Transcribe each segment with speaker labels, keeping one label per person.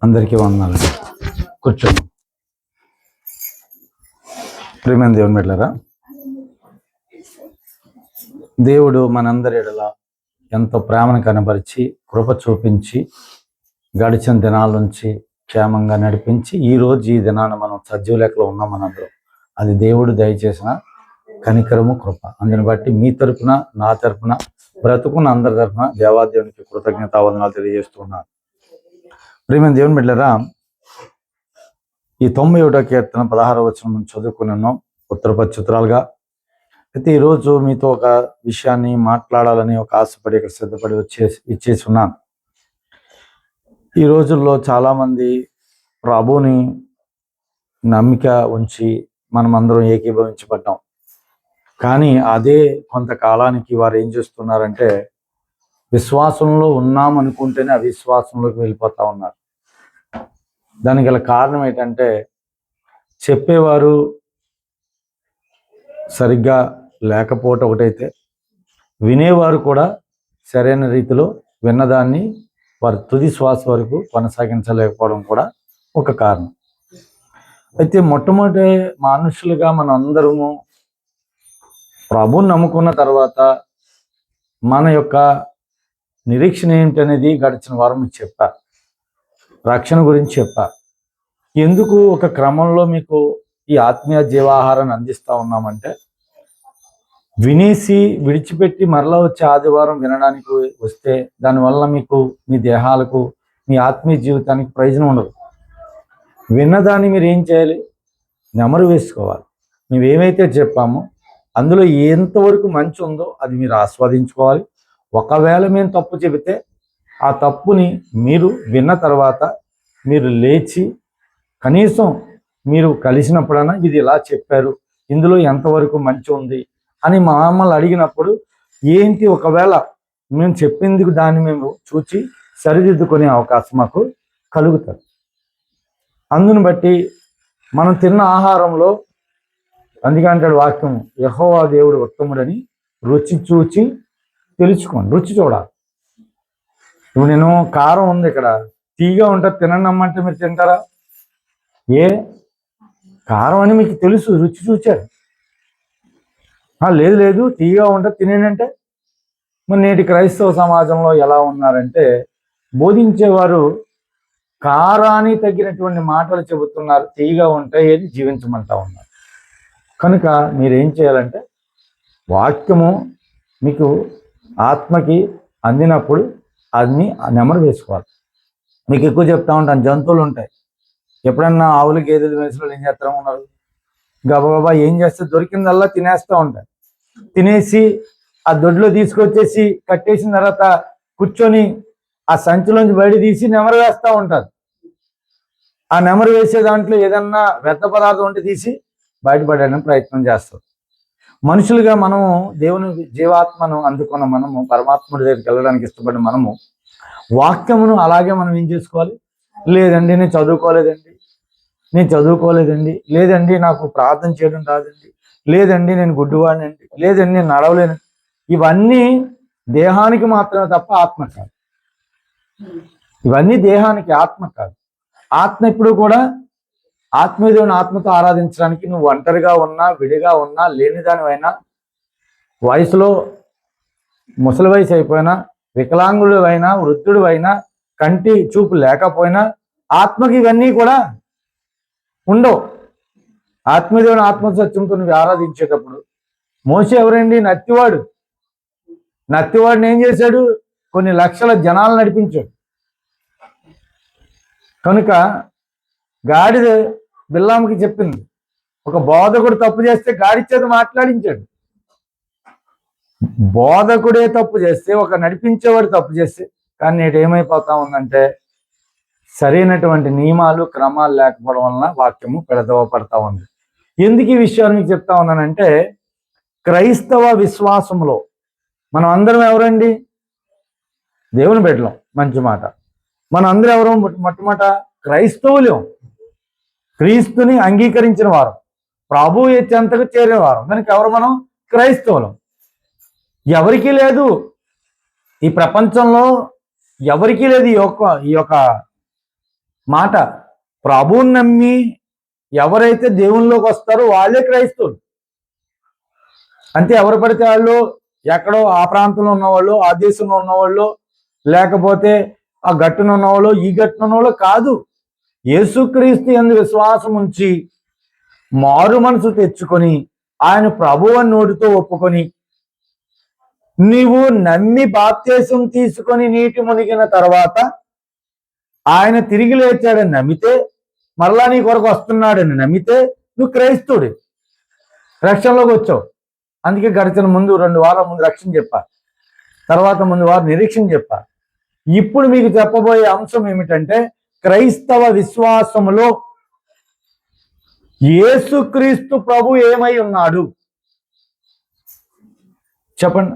Speaker 1: అందరికీ వందనాలు. కూర్చోండి. ప్రియమైన దేవుని బిడ్డలారా, దేవుడు మనందరి ఎడల ఎంతో ప్రేమను కనబరిచి కృప చూపించి గడిచిన దినాల నుంచి క్షేమంగా నడిపించి ఈరోజు ఈ దినాన్ని మనం సజీవ లెక్కలో ఉన్నాం. మనందరం అది దేవుడు దయచేసిన కనికరము, కృప. అందుని బట్టి మీ తరపున, నా తరపున, బ్రతుకున్న అందరి తరపున దేవాదేవునికి కృతజ్ఞతావందనాలు తెలియజేస్తున్నాను. ప్రియమైన దేవుని బిడ్డలారా, ఈ 91వ కీర్తన 16వ వచనం చదువుకుని ఉన్నాం ఉత్తరపచ్చుత్రాలుగా. అయితే ఈరోజు మీతో ఒక విషయాన్ని మాట్లాడాలని ఒక ఆశపడి ఇక్కడ సిద్ధపడి ఇచ్చేసి ఉన్నాను. ఈ రోజుల్లో చాలామంది ప్రభుని నమ్మిక ఉంచి మనమందరం ఏకీభవించబడ్డాం. కానీ అదే కొంతకాలానికి వారు ఏం చేస్తున్నారంటే, విశ్వాసంలో ఉన్నామనుకుంటేనే అవిశ్వాసంలోకి వెళ్ళిపోతూ ఉన్నారు. దానికి గల కారణం ఏంటంటే, చెప్పేవారు సరిగ్గా లేకపోవటం ఒకటైతే, వినేవారు కూడా సరైన రీతిలో విన్నదాన్ని వారి తుది శ్వాస వరకు కొనసాగించలేకపోవడం కూడా ఒక కారణం. అయితే మొట్టమొదటి మనుషులుగా మనం అందరము ప్రభువుని నమ్ముకున్న తర్వాత మన యొక్క నిరీక్షణ ఏమిటనేది గడిచిన వారం మీకు చెప్పా, రక్షణ గురించి చెప్పా. ఎందుకు ఒక క్రమంలో మీకు ఈ ఆత్మీయ జీవాహారాన్ని అందిస్తూ ఉన్నామంటే, వినేసి విడిచిపెట్టి మరలా వచ్చే ఆదివారం వినడానికి వస్తే దానివల్ల మీకు మీ దేహాలకు, మీ ఆత్మీయ జీవితానికి ప్రయోజనం ఉండదు. విన్నదాన్ని మీరు ఏం చేయాలి? నెమరు వేసుకోవాలి. మేము ఏమైతే చెప్పామో అందులో ఎంతవరకు మంచి ఉందో అది మీరు ఆస్వాదించుకోవాలి. ఒకవేళ మేము తప్పు చెబితే ఆ తప్పుని మీరు విన్న తర్వాత మీరు లేచి కనీసం మీరు కలిసినప్పుడైనా ఇది ఇలా చెప్పారు, ఇందులో ఎంతవరకు మంచి ఉంది అని మమ్మల్ని అడిగినప్పుడు ఏంటి, ఒకవేళ మేము చెప్పింది దాన్ని మేము చూచి సరిదిద్దుకునే అవకాశం మాకు కలుగుతుంది. అందుని బట్టి మనం తిన్న ఆహారంలో, అందుకంటే వాక్యం యెహోవా దేవుడు ఉత్తముడని రుచి చూచి తెలుసుకోండి. రుచి చూడాలి. ఇప్పుడు నేను కారం ఉంది ఇక్కడ, తీగా ఉంటుంది, తిననమ్మంటే మీరు తింటారా? ఏ కారం అని మీకు తెలుసు, రుచి చూచారు. లేదు లేదు తీగా ఉంటుంది తినేనంటే, మరి నేటి క్రైస్తవ సమాజంలో ఎలా ఉన్నారంటే, బోధించేవారు కారాన్ని తగ్గినటువంటి మాటలు చెబుతున్నారు, తీగా ఉంటాయి అని జీవించమంటా ఉన్నారు. కనుక మీరేం చేయాలంటే, వాక్యము మీకు ఆత్మకి అందినప్పుడు అన్ని నెమరు వేసుకోవాలి. మీకు ఎక్కువ చెప్తా ఉంటాను, జంతువులు ఉంటాయి. ఎప్పుడన్నా ఆవులు, గేదెలు, మేసులు ఏం చేస్తూ ఉన్నారు, గబగబా ఏం చేస్తే దొరికిందల్లా తినేస్తూ ఉంటాయి. తినేసి ఆ దొడ్లో తీసుకొచ్చేసి కట్టేసిన తర్వాత కూర్చొని ఆ సంచిలోంచి బయట తీసి నెమరు వేస్తూ ఉంటారు. ఆ నెమరు వేసే దాంట్లో ఏదన్నా వ్యర్థ పదార్థం ఉంటే తీసి బయటపడడానికి ప్రయత్నం చేస్తారు. మనుషులుగా మనము దేవుని జీవాత్మను అందుకున్న మనము, పరమాత్ముడి దగ్గరికి వెళ్ళడానికి ఇష్టపడిన మనము వాక్యమును అలాగే మనం ఏం చేసుకోవాలి? లేదండి నేను చదువుకోలేదండి, లేదండి నాకు ప్రార్థన చేయడం రాదండి, లేదండి నేను గుడ్డివాడినండి, లేదండి నేను నడవలేను. ఇవన్నీ దేహానికి మాత్రమే తప్ప ఆత్మ కాదు. ఇవన్నీ దేహానికి, ఆత్మ కాదు. ఆత్మ ఎప్పుడు కూడా ఆత్మీయుని ఆత్మతో ఆరాధించడానికి నువ్వు ఒంటరిగా ఉన్నా, విడిగా ఉన్నా, లేనిదానివైనా, వయసులో ముసలి వయసు అయిపోయినా, వికలాంగుడు అయినా, వృద్ధుడు అయినా, కంటి చూపు లేకపోయినా ఆత్మకి ఇవన్నీ కూడా ఉండవు. ఆత్మీయుని ఆత్మ సత్యంతో నువ్వు ఆరాధించేటప్పుడు, మోషే ఎవరండి? నత్తివాడిని ఏం చేశాడు? కొన్ని లక్షల జనాలు నడిపించాడు. కనుక గాడిద బిల్లాంకి చెప్పింది, ఒక బోధకుడు తప్పు చేస్తే గాడి చేత మాట్లాడించాడు. బోధకుడే తప్పు చేస్తే, ఒక నడిపించేవాడు తప్పు చేస్తే, కానీ నేటి ఏమైపోతా ఉందంటే, సరైనటువంటి నియమాలు, క్రమాలు లేకపోవడం వలన వాక్యము పెడదవ పడతా ఉంది. ఎందుకు ఈ విషయాన్ని మీకు చెప్తా ఉన్నానంటే, క్రైస్తవ విశ్వాసంలో మనం అందరం ఎవరండి? దేవుని బిడ్డలం. మంచి మాట. మనం అందరం ఎవరు? మొట్టమొదట క్రైస్తవులు, క్రీస్తుని అంగీకరించిన వారు, ప్రభు చెంతకు చేరిన వారు. కనుక ఎవరు మనం? క్రైస్తవులం. ఎవరికీ లేదు ఈ ప్రపంచంలో ఎవరికీ లేదు ఈ యొక్క మాట. ప్రభువుని నమ్మి ఎవరైతే దేవునిలోకి వస్తారో వాళ్ళే క్రైస్తవులు. అంతే. ఎవరు పడితే వాళ్ళు, ఎక్కడో ఆ ప్రాంతంలో ఉన్నవాళ్ళు, ఆ దేశంలో ఉన్నవాళ్ళు, లేకపోతే ఆ గట్టున ఉన్నవాళ్ళు, ఈ గట్టున ఉన్నవాళ్ళు కాదు. యేసుక్రీస్తు యందు విశ్వాసం ఉంచి మారు మనసు తెచ్చుకొని ఆయన ప్రభువు అని నోటితో ఒప్పుకొని నీవు నమ్మి బాప్తీసం తీసుకొని నీటి మునిగిన తర్వాత ఆయన తిరిగి లేచాడని నమ్మితే, మరలా నీ కొరకు వస్తున్నాడని నమ్మితే నువ్వు క్రైస్తవుడు, రక్షణలోకి వచ్చావు. అందుకే గడిచిన ముందు 2 వారాల ముందు రక్షణ చెప్పా, తర్వాత ముందు వారు నిరీక్షణ చెప్పా. ఇప్పుడు మీకు చెప్పబోయే అంశం ఏమిటంటే, క్రైస్తవ విశ్వాసములో యేసుక్రీస్తు ప్రభు ఏమై ఉన్నాడు? చెప్పండి,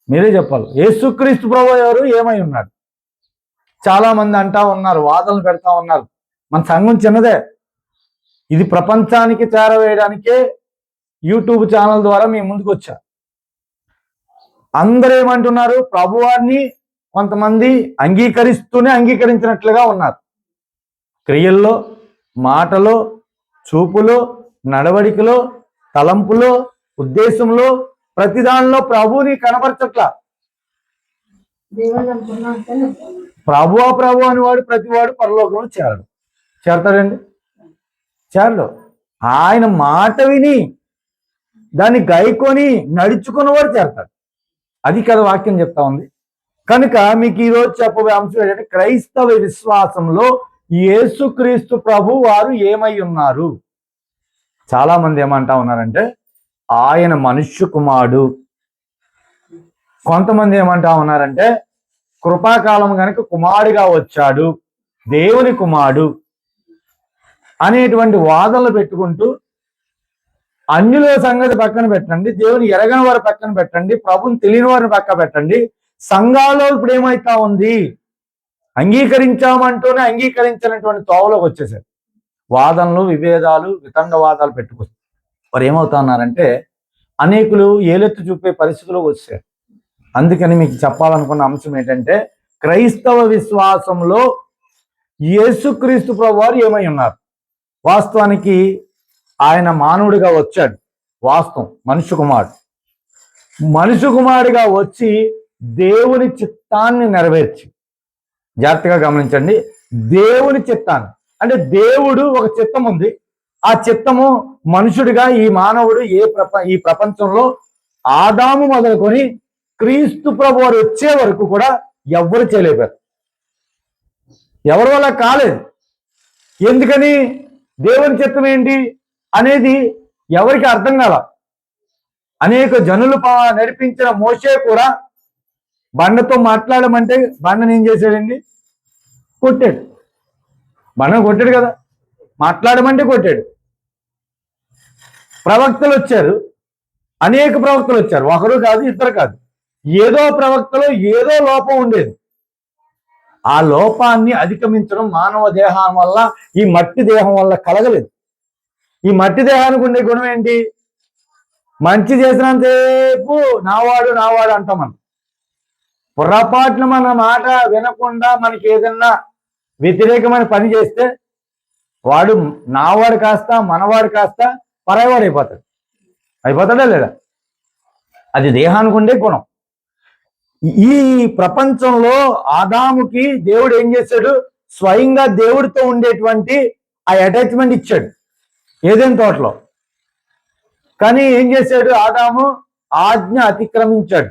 Speaker 1: మీరే చెప్పాలి. యేసుక్రీస్తు ప్రభు ఎవరు, ఏమై ఉన్నాడు? చాలా మంది అంటా ఉన్నారు, వాదనలు పెడతా ఉన్నారు. మన సంఘం చిన్నదే, ఇది ప్రపంచానికి చేరవేయడానికే యూట్యూబ్ ఛానల్ ద్వారా మేము ముందుకు వచ్చా. అందరూ ఏమంటున్నారు, ప్రభువాన్ని కొంతమంది అంగీకరిస్తూనే అంగీకరించినట్లుగా ఉన్నారు. క్రియల్లో, మాటలో, చూపులో, నడవడికలో, తలంపులో, ఉద్దేశంలో, ప్రతిదానిలో ప్రభువుని కనపరచట్లా. ప్రభు అని ప్రతివాడు పరలోకంలో చేరతాడండి? చేరడు. ఆయన మాట విని దాన్ని గైకొని నడుచుకున్నవాడు చేరతాడు. అది కదా వాక్యం చెప్తా ఉంది. కనుక మీకు ఈరోజు చెప్పబోయే అంశం ఏంటంటే, క్రైస్తవ విశ్వాసంలో యేసుక్రీస్తు ప్రభు వారు ఏమై ఉన్నారు? చాలా మంది ఏమంటా ఉన్నారంటే ఆయన మనుష్య కుమారుడు, కొంతమంది ఏమంటా ఉన్నారంటే కృపాకాలం కనుక కుమారుడిగా వచ్చాడు, దేవుని కుమారుడు అనేటువంటి వాదనలు పెట్టుకుంటూ, అన్యుల సంగతి పక్కన పెట్టండి, దేవుని ఎరగని వారి పక్కన పెట్టండి, ప్రభుని తెలియని వారిని పక్క పెట్టండి, సంఘాల్లో ఇప్పుడు ఏమైతా ఉంది, అంగీకరించామంటూనే అంగీకరించినటువంటి తోవలోకి వచ్చేసారు. వాదనలు, విభేదాలు, వితండవాదాలు పెట్టుకొస్తారు. వారు ఏమవుతా ఉన్నారంటే అనేకులు ఏలెత్తు చూపే పరిస్థితులకు వచ్చారు. అందుకని మీకు చెప్పాలనుకున్న అంశం ఏంటంటే, క్రైస్తవ విశ్వాసంలో యేసుక్రీస్తు ప్రభు వారు ఏమై ఉన్నారు? వాస్తవానికి ఆయన మానవుడిగా వచ్చాడు, వాస్తవం. మనుష్య కుమారుడిగా వచ్చి దేవుని చిత్తాన్ని నెరవేర్చి, జాగ్రత్తగా గమనించండి, దేవుని చిత్తాన్ని అంటే దేవుడు ఒక చిత్తం ఉంది, ఆ చిత్తము మనుషుడిగా ఈ మానవుడు ఈ ప్రపంచంలో ఆదాము మొదలుకొని క్రీస్తు ప్రభు వారు వచ్చే వరకు కూడా ఎవ్వరు చేయలేపారు. ఎవరి వల్ల కాలేదు. ఎందుకని? దేవుని చిత్తం ఏంటి అనేది ఎవరికి అర్థం కాల. అనేక జనులు నడిపించిన మోషే కూడా బండతో మాట్లాడమంటే బండను ఏం చేశాడండి? కొట్టాడు. బండను కొట్టాడు కదా, మాట్లాడమంటే కొట్టాడు. ప్రవక్తలు వచ్చారు, అనేక ప్రవక్తలు వచ్చారు, ఒకరు కాదు, ఇద్దరు కాదు. ఏదో ప్రవక్తలో ఏదో లోపం ఉండేది. ఆ లోపాన్ని అధిగమించడం మానవ దేహం వల్ల, ఈ మట్టి దేహం వల్ల కలగలేదు. ఈ మట్టి దేహానికి ఉండే గుణం ఏంటి? మంచి చేసినంతసేపు నావాడు నావాడు అంటాం. మనం పొరపాటున మన మాట వినకుండా మనకి ఏదన్నా వ్యతిరేకమైన పని చేస్తే వాడు నావాడు కాస్త మనవాడు కాస్త పరాయవాడు అయిపోతాడా లేదా? అది దేహానికి ఉండే గుణం. ఈ ప్రపంచంలో ఆదాముకి దేవుడు ఏం చేశాడు? స్వయంగా దేవుడితో ఉండేటువంటి ఆ అటాచ్మెంట్ ఇచ్చాడు ఏదైనా తోటలో. కానీ ఏం చేశాడు? ఆదాము ఆజ్ఞ అతిక్రమించాడు.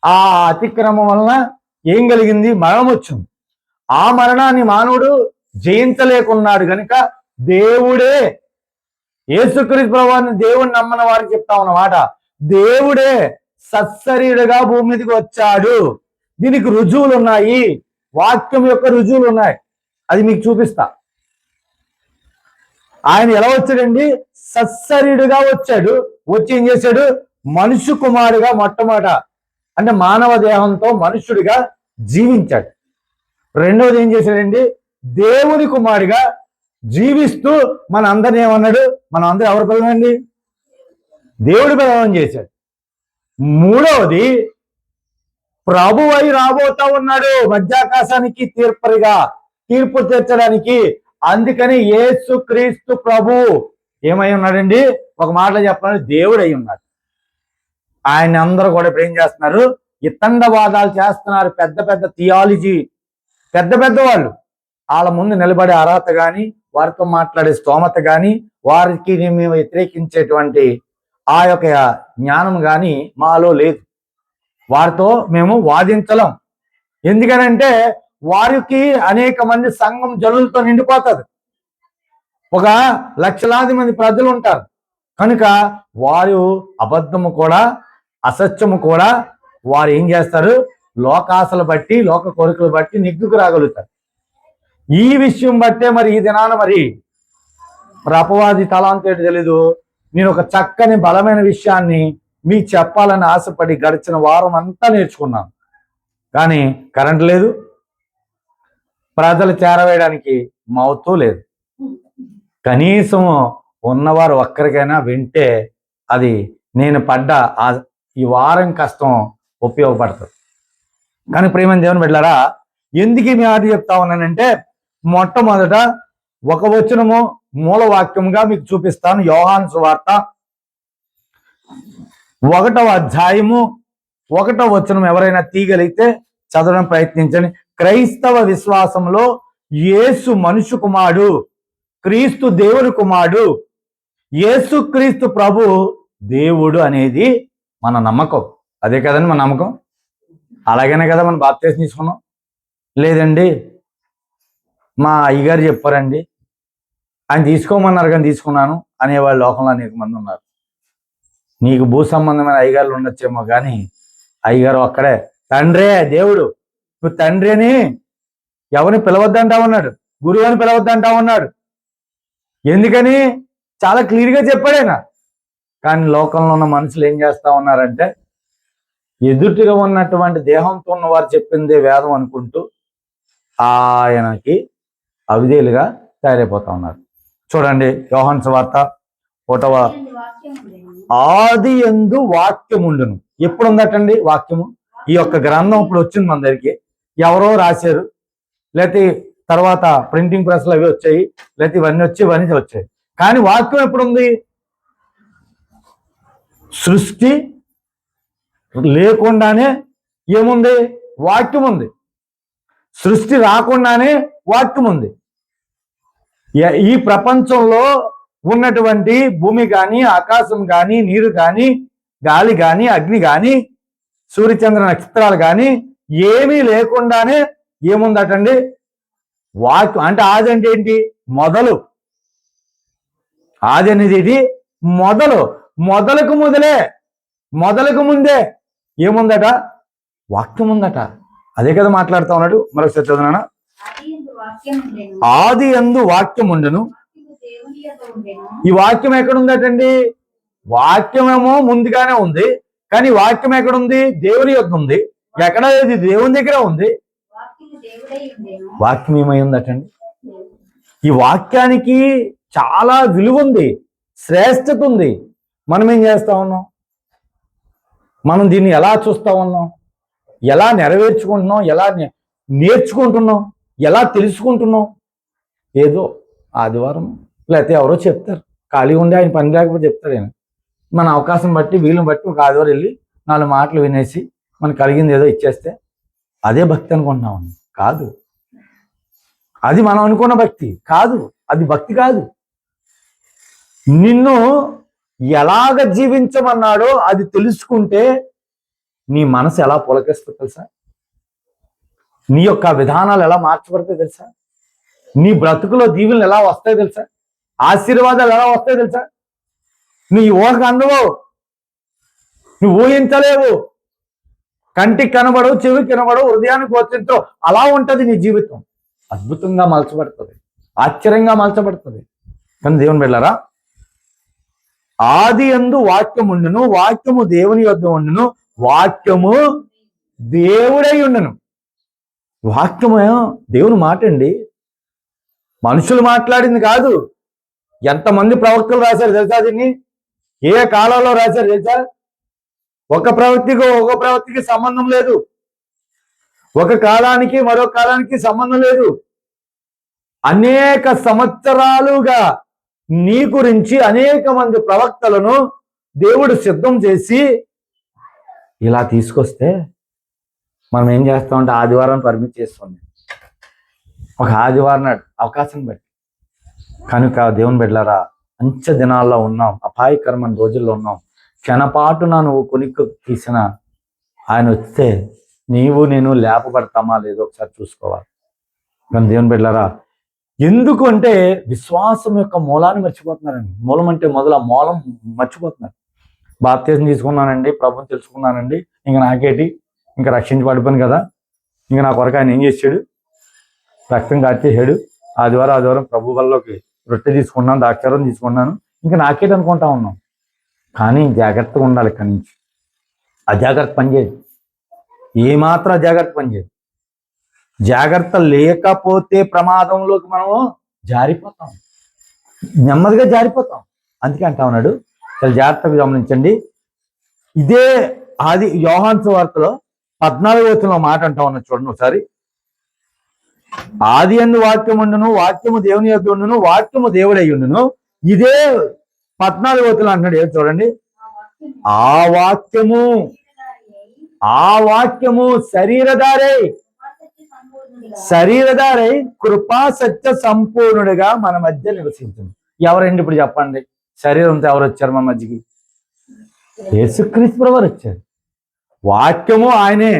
Speaker 1: ఆ అతిక్రమం వలన ఏం కలిగింది? మరణం వచ్చింది. ఆ మరణాన్ని మానవుడు జయించలేకున్నాడు కనుక దేవుడే, యేసుక్రీస్తు ప్రభువుని దేవుని నమ్మన వారికి చెప్తా ఉన్నమాట, దేవుడే సత్శరీరుడుగా భూమి మీదకి వచ్చాడు. దీనికి రుజువులు ఉన్నాయి, వాక్యం యొక్క రుజువులు ఉన్నాయి. అది మీకు చూపిస్తా. ఆయన ఎలా వచ్చాడండి? సత్శరీరుడుగా వచ్చాడు. వచ్చి ఏం చేశాడు? మనుష్య కుమారుడిగా మొట్టమొదట అంటే మానవ దేహంతో మనుష్యుడిగా జీవించాడు. రెండవది ఏం చేశాడండి? దేవుని కుమారుడిగా జీవిస్తూ మన అందరిని ఏమన్నాడు? మనం అందరూ ఎవరు పిల్లలండి? దేవుడి పిల్లలని చేశాడు. మూడవది ప్రభువై రాబోతా ఉన్నాడు మధ్యాకాశానికి తీర్పు తీర్చడానికి. అందుకని యేసు క్రీస్తు ప్రభు ఏమై ఉన్నాడండి? ఒక మాటలో చెప్పాలని దేవుడు అయి ఉన్నాడు. ఆయన అందరూ కూడా ఇప్పుడు ఏం చేస్తున్నారు? ఇతండవాదాలు చేస్తున్నారు. పెద్ద పెద్ద థియాలజీ పెద్ద వాళ్ళు వాళ్ళ ముందు నిలబడే అర్హత కానీ, వారితో మాట్లాడే స్తోమత కానీ, వారికి మేము వ్యతిరేకించేటువంటి ఆ యొక్క జ్ఞానం కానీ మాలో లేదు. వారితో మేము వాదించలేం. ఎందుకనంటే వారికి అనేక మంది సంఘం జనులతో నిండిపోతుంది. ఒక లక్షలాది మంది ప్రజలు ఉంటారు కనుక వారు అబద్ధము కూడా అసత్యము కూడా వారు ఏం చేస్తారు? లోకాశలు బట్టి లోక కోరికలు బట్టి నిగ్గుకు రాగలుగుతారు. ఈ విషయం బట్టే మరి ఈ దినాన మరి అపవాది తలాంత ఏంటి తెలీదు. నేను ఒక చక్కని బలమైన విషయాన్ని మీకు చెప్పాలని ఆశపడి గడిచిన వారం అంతా నేర్చుకున్నాను. కానీ కరెంట్ లేదు, ప్రజలు చేరవేయడానికి మౌతూ లేదు. కనీసం ఉన్నవారు ఒక్కరికైనా వింటే అది నేను పడ్డ ఈ వారం కష్టం ఉపయోగపడుతుంది. కానీ ప్రియమైన దేవుని బిడ్డలారా, ఎందుకు మీ ఆట చెప్తా ఉన్నానంటే, మొట్టమొదట ఒక వచనము మూలవాక్యంగా మీకు చూపిస్తాను. యోహాను సువార్త 1వ అధ్యాయము 1వ వచనం ఎవరైనా తీయగలిగితే చదవడం ప్రయత్నించండి. క్రైస్తవ విశ్వాసంలో యేసు మనుషు కుమారుడు, క్రీస్తు దేవుని కుమారుడు, యేసు క్రీస్తు ప్రభు దేవుడు అనేది మన నమ్మకం. అదే కదండి మన నమ్మకం. అలాగనే కదా మనం బాప్తిసం తీసుకున్నాం. లేదండి మా అయ్యగారు చెప్పారండి, ఆయన తీసుకోమన్నారు కానీ తీసుకున్నాను అనేవాళ్ళు లోకంలో అనేక మంది ఉన్నారు. నీకు భూ సంబంధమైన అయ్యగారులు ఉండొచ్చేమో కానీ అయ్యగారు అక్కడే తండ్రే దేవుడు. నువ్వు తండ్రి అని ఎవరిని పిలవద్దంటా ఉన్నాడు, గురువు అని పిలవద్దంటా ఉన్నాడు. ఎందుకని? చాలా క్లియర్గా చెప్పాడైనా. కానీ లోకంలో ఉన్న మనుషులు ఏం చేస్తా ఉన్నారంటే, ఎదుటిగా ఉన్నటువంటి దేహంతో ఉన్నవారు చెప్పిందే వేదం అనుకుంటూ ఆయనకి అవిధేయులుగా తయారైపోతా ఉన్నారు. చూడండి యోహాను సువార్త 1వ ఆది యందు వాక్యముండును. ఎప్పుడు ఉందటండి వాక్యము? ఈ యొక్క గ్రంథం ఇప్పుడు వచ్చింది మన దగ్గరికి. ఎవరో రాశారు, లేకపోతే తర్వాత ప్రింటింగ్ ప్రెస్లు అవి వచ్చాయి, లేకపోతే ఇవన్నీ వచ్చాయి. కానీ వాక్యం ఎప్పుడుంది? సృష్టి లేకుండానే ఏముంది? వాక్యం ఉంది. సృష్టి రాకుండానే వాక్యం ఉంది. ఈ ప్రపంచంలో ఉన్నటువంటి భూమి కానీ, ఆకాశం కానీ, నీరు కానీ, గాలి కానీ, అగ్ని కానీ, సూర్యచంద్ర నక్షత్రాలు కానీ ఏమీ లేకుండానే ఏముందటండి? వాక్యం. అంటే ఆది అంటే ఏంటి? మొదలు. ఆది అనేది ఇది మొదలు. మొదలకు ముందే ఏముందట? వాక్యం ఉందట. అదే కదా మాట్లాడుతూ ఉన్నాడు. మరొకసారి చదువునా? ఆది యందు వాక్యం ఉండెను. ఈ వాక్యం ఎక్కడుందటండి? వాక్యమేమో ముందుగానే ఉంది, కానీ వాక్యం ఎక్కడుంది? దేవుని యొద్ద ఉంది. ఎక్కడ? ఇది దేవుని దగ్గర ఉంది. వాక్యం ఏమై ఉందటండి? ఈ వాక్యానికి చాలా విలువ ఉంది, శ్రేష్టత ఉంది. మనం ఏం చేస్తా ఉన్నాం? మనం దీన్ని ఎలా చూస్తా ఉన్నాం? ఎలా నెరవేర్చుకుంటున్నాం? ఎలా నేర్చుకుంటున్నాం? ఎలా తెలుసుకుంటున్నాం? ఏదో ఆదివారం లేకపోతే ఎవరో చెప్తారు, ఖాళీ ఉండి ఆయన పని లేకపోతే చెప్తారు. ఆయన మన అవకాశం బట్టి వీళ్ళని బట్టి ఒక ఆదివారం వెళ్ళి 4 మాటలు వినేసి మనకు కలిగింది ఏదో ఇచ్చేస్తే అదే భక్తి అనుకుంటున్నాం. కాదు, అది మనం అనుకున్న భక్తి కాదు. అది భక్తి కాదు. నిన్ను ఎలాగ జీవించమన్నాడో అది తెలుసుకుంటే నీ మనసు ఎలా పులకిస్తుందో తెలుసా? నీ యొక్క విధానాలు ఎలా మార్చబడతాయి తెలుసా? నీ బ్రతుకులో దీవెనలు ఎలా వస్తాయో తెలుసా? ఆశీర్వాదాలు ఎలా వస్తాయో తెలుసా? నీ ఊహకు అందవు, నువ్వు ఊహించలేవు. కంటికి కనబడవు, చెవికి కనబడవు, హృదయానికి గోచరించవు. అలా ఉంటది నీ జీవితం. అద్భుతంగా మలచబడుతుంది, ఆశ్చర్యంగా మలచబడుతుంది. కానీ దేవుని బిడ్డలారా, ఆది యందు వాక్యం ఉండును, వాక్యము దేవుని యొద్ద ఉండును, వాక్యము దేవుడై ఉండను. వాక్యము దేవుని మాట అండి, మనుషులు మాట్లాడింది కాదు. ఎంతమంది ప్రవక్తలు రాశారు తెలుసా? దీన్ని ఏ కాలంలో రాశారు తెలుసా? ఒక ప్రవక్తికి సంబంధం లేదు. ఒక కాలానికి మరో కాలానికి సంబంధం లేదు. అనేక సంవత్సరాలుగా నీ గురించి అనేక మంది ప్రవక్తలను దేవుడు సిద్ధం చేసి ఇలా తీసుకొస్తే మనం ఏం చేస్తామంటే ఆదివారం పర్మిట్ చేస్తుంది. ఒక ఆదివారం నాడు అవకాశం బట్టి. కనుక దేవుని బిడ్డలారా, అంచె దినాల్లో ఉన్నాం, అపాయకరమైన రోజుల్లో ఉన్నాం. క్షణపాటున నువ్వు కొనిక్కు తీసిన ఆయన వస్తే నీవు నేను లేపబడతామా లేదో ఒకసారి చూసుకోవాలి. కానీ దేవుని బిడ్డలారా, ఎందుకు అంటే విశ్వాసం యొక్క మూలాన్ని మర్చిపోతున్నారండి. మూలం అంటే మొదలు ఆ మూలం మర్చిపోతున్నారు. బాప్తిజం తీసుకున్నానండి, ప్రభుని తెలుసుకున్నానండి, ఇంకా నాకేటి, ఇంకా రక్షించబడిపోయాను కదా, ఇంకా నా కొరకు ఆయన ఏం చేశాడు, రక్తం కార్చేసాడు, ఆదివారం ప్రభు వల్లకి రొట్టె తీసుకున్నాను, దాక్షారం తీసుకున్నాను, ఇంకా నాకేటి అనుకుంటా ఉన్నాం. కానీ జాగ్రత్తగా ఉండాలి. ఇక్కడి నుంచి అజాగ్రత్త పనిచేయదు, ఏమాత్రం అజాగ్రత్త పనిచేయదు. జాగ్రత్త లేకపోతే ప్రమాదంలోకి మనము జారిపోతాం, నెమ్మదిగా జారిపోతాం. అందుకే అంటా ఉన్నాడు, చాలా జాగ్రత్తగా గమనించండి. ఇదే ఆది యోహాను సువార్తలో 14వ వచనంలో మాట అంటా ఉన్నది చూడండి ఒకసారి. ఆది యందు వాక్యం ఉండును, వాక్యము దేవుని యొద్ద ఉండును, వాక్యము దేవుడై ఉండును. ఇదే 14వ వచనం అంటున్నాడు. ఏం చూడండి, ఆ వాక్యము శరీరధారై కృపా సత్య సంపూర్ణుడిగా మన మధ్య నివసించింది. ఎవరండి ఇప్పుడు చెప్పండి, శరీరంతో ఎవరు వచ్చారు మన మధ్యకి? యేసుక్రీస్తు ప్రభువు వచ్చారు. వాక్యము ఆయనే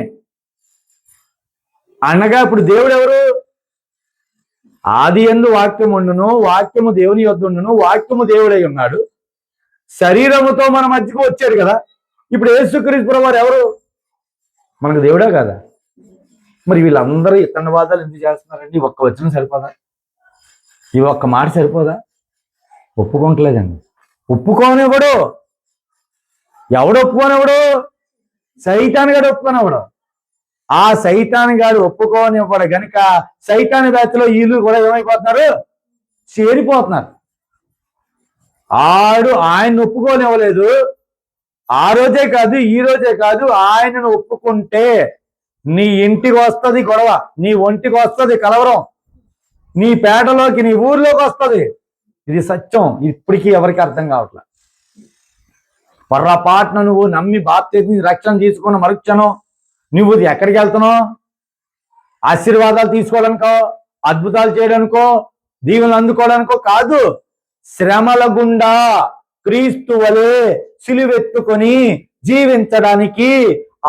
Speaker 1: అనగా ఇప్పుడు దేవుడు ఎవరు? ఆది యందు వాక్యం ఉండును, వాక్యము దేవుని యొద్ద ఉండును, వాక్యము దేవుడై ఉన్నాడు. శరీరముతో మన మధ్యకు వచ్చాడు కదా. ఇప్పుడు యేసుక్రీస్తు ప్రభువు ఎవరు? మనకు దేవుడే కదా. మరి వీళ్ళందరూ ఇతనవాదాలు ఎందుకు చేస్తున్నారండి? ఒక్క వచనం సరిపోదా? ఈ ఒక్క మాట సరిపోదా? ఒప్పుకోవట్లేదండి. ఒప్పుకోనివ్వడు. ఎవడు ఒప్పుకోనివ్వడు? సైతాన్ గాడు ఒప్పుకోనివ్వడు. ఆ సైతాన్ గాడు ఒప్పుకోనివ్వడు కనుక సైతాన్ బ్యాచ్లో వీళ్ళు కూడా ఏమైపోతున్నారు? చేరిపోతున్నారు. ఆయన ఒప్పుకోనివ్వలేదు. ఆ రోజే కాదు, ఈ రోజే కాదు, ఆయనను ఒప్పుకుంటే నీ ఇంటికి వస్తుంది గొడవ, నీ ఒంటికి వస్తుంది కలవరం, నీ పేటలోకి, నీ ఊర్లోకి వస్తుంది. ఇది సత్యం. ఇప్పటికీ ఎవరికి అర్థం కావట్లే. పొర్రపాటున నువ్వు నమ్మి బాప్తిజం రక్షణ తీసుకున్న మరుక్షణం నువ్వు ఎక్కడికి వెళ్తున్నావు? ఆశీర్వాదాలు తీసుకోవడానికో, అద్భుతాలు చేయడానికో, దీవెనలు అందుకోవడానికో కాదు. శ్రమల గుండా క్రీస్తు వలె సిలువెత్తుకొని జీవించడానికి,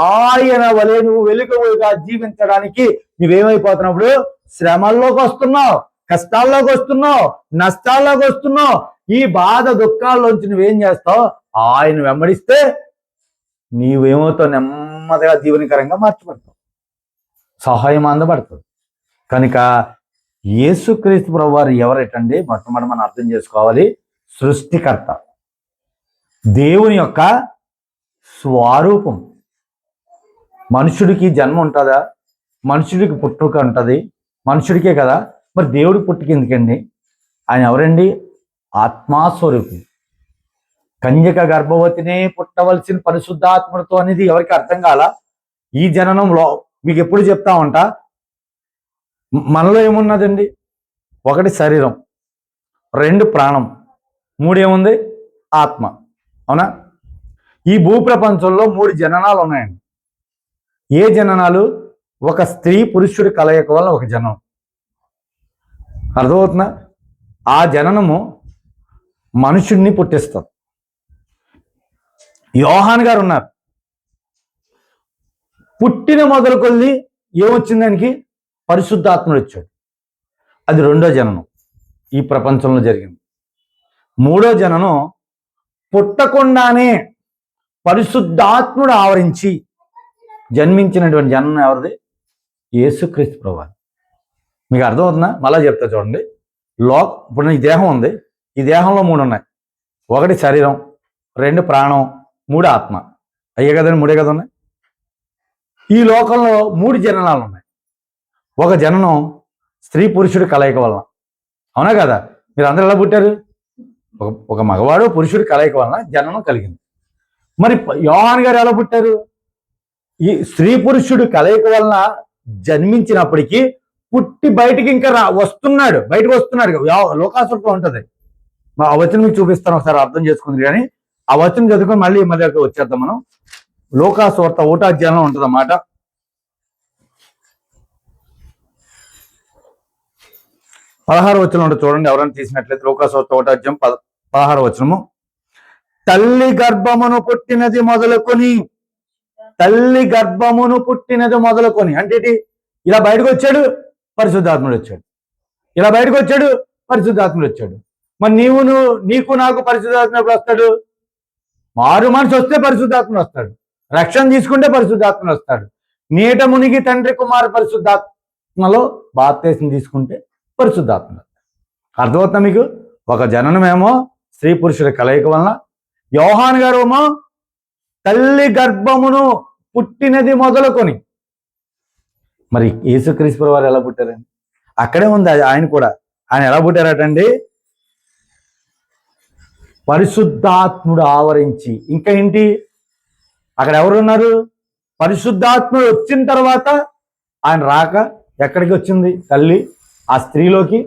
Speaker 1: ఆయన వలె నువ్వు వెలుగుగా జీవించడానికి నువ్వేమైపోతున్నప్పుడు శ్రమల్లోకి వస్తున్నావు, కష్టాల్లోకి వస్తున్నావు, నష్టాల్లోకి వస్తున్నావు. ఈ బాధ దుఃఖాల్లోంచి నువ్వేం చేస్తావు? ఆయన వెంబడిస్తే నీవేమవుతావు? నెమ్మదిగా దీవెనకరంగా మార్చబడతావు, సహాయం అందబడుతుంది. కనుక యేసుక్రీస్తు ప్రభువారు ఎవరటండి? మొట్టమొదటి మనం అర్థం చేసుకోవాలి. సృష్టికర్త, దేవుని యొక్క స్వరూపం. మనుషుడికి జన్మ ఉంటుందా? మనుషుడికి పుట్టుక ఉంటుంది, మనుషుడికే కదా. మరి దేవుడి పుట్టుక ఎందుకండి? ఆయన ఎవరండి? ఆత్మాస్వరూపం. కన్యక గర్భవతినే పుట్టవలసిన పరిశుద్ధాత్మతో అనేది ఎవరికి అర్థం కాల? ఈ జననంలో మీకు ఎప్పుడు చెప్తా ఉంటా, మనలో ఏమున్నదండి? 1 శరీరం, 2 ప్రాణం, 3 ఏముంది? ఆత్మ. అవునా? ఈ భూప్రపంచంలో 3 జననాలు ఉన్నాయండి. ఏ జననాలు? ఒక స్త్రీ పురుషుడి కలయిక వల్ల ఒక జననం. అర్థమవుతుందా? ఆ జననము మనుషుడిని పుట్టిస్తారు. యోహాన్ గారు ఉన్నారు. పుట్టిన మొదలుకొల్లి ఏమొచ్చింది? దానికి పరిశుద్ధాత్ముడు వచ్చాడు. అది 2వ జననం ఈ ప్రపంచంలో జరిగింది. 3వ జననం పుట్టకుండానే పరిశుద్ధాత్ముడు ఆవరించి జన్మించినటువంటి జననం ఎవరిది? యేసుక్రీస్తు ప్రభువు. మీకు అర్థమవుతుందా? మళ్ళా చెప్తా చూడండి. ఇప్పుడు ఈ దేహం ఉంది, ఈ దేహంలో 3 ఉన్నాయి. 1 శరీరం, 2 ప్రాణం, 3 ఆత్మ. అయ్యే కదండి, 3 కదా ఉన్నాయి. ఈ లోకంలో 3 జననాలు ఉన్నాయి. ఒక జననం స్త్రీ పురుషుడి కలయిక వలన. అవునా కదా? మీరు అందరూ ఎలా పుట్టారు? ఒక మగవాడు పురుషుడి కలయిక వలన జననం కలిగింది. మరి యోహాన్ గారు ఎలా పుట్టారు? ఈ స్త్రీ పురుషుడు కలయిక వలన జన్మించినప్పటికీ పుట్టి బయటికి ఇంకా బయటకు వస్తున్నాడు. లోకాసురత్వం ఉంటుంది. ఆ వచనం మీకు చూపిస్తాను, ఒకసారి అర్థం చేసుకుంది. కానీ ఆ వచనం చదువుకొని మళ్ళీ వచ్చేద్దాం మనం. లోకాసువార్త 1వ అధ్యాయంలో ఉంటుంది అన్నమాట. 16వ వచనం ఉంటుంది చూడండి, ఎవరైనా తీసినట్లయితే. లోకాసువార్త 1వ అధ్యాయం 16వ వచనము. తల్లి గర్భమును పుట్టినది మొదలుకొని అంటే ఇలా బయటకు వచ్చాడు, పరిశుద్ధాత్ముడు వచ్చాడు. ఇలా బయటకు వచ్చాడు, పరిశుద్ధాత్ముడు వచ్చాడు. మరి నీకు నాకు పరిశుద్ధాత్ముడు వస్తాడు. మారు మనసు వస్తే పరిశుద్ధాత్ముడు వస్తాడు. రక్షణ తీసుకుంటే పరిశుద్ధాత్ముడు వస్తాడు. నీట మునిగి తండ్రి కుమారు పరిశుద్ధాత్మలో బాప్తీసం తీసుకుంటే పరిశుద్ధాత్ముడు. అర్థమవుతుందా మీకు? ఒక జననమేమో స్త్రీ పురుషుల కలయిక వలన, యోహాను గారు ఏమో తల్లి గర్భమును పుట్టినది మొదలుకొని. మరి యేసుక్రీస్తు వారు ఎలా పుట్టారండి? అక్కడే ఉంది ఆయన కూడా. ఆయన ఎలా పుట్టారటండి? పరిశుద్ధాత్ముడు ఆవరించి. ఇంకా ఏంటి? అక్కడ ఎవరున్నారు? పరిశుద్ధాత్ముడు వచ్చిన తర్వాత ఆయన రాక ఎక్కడికి వచ్చింది? తల్లి ఆ స్త్రీలోకి,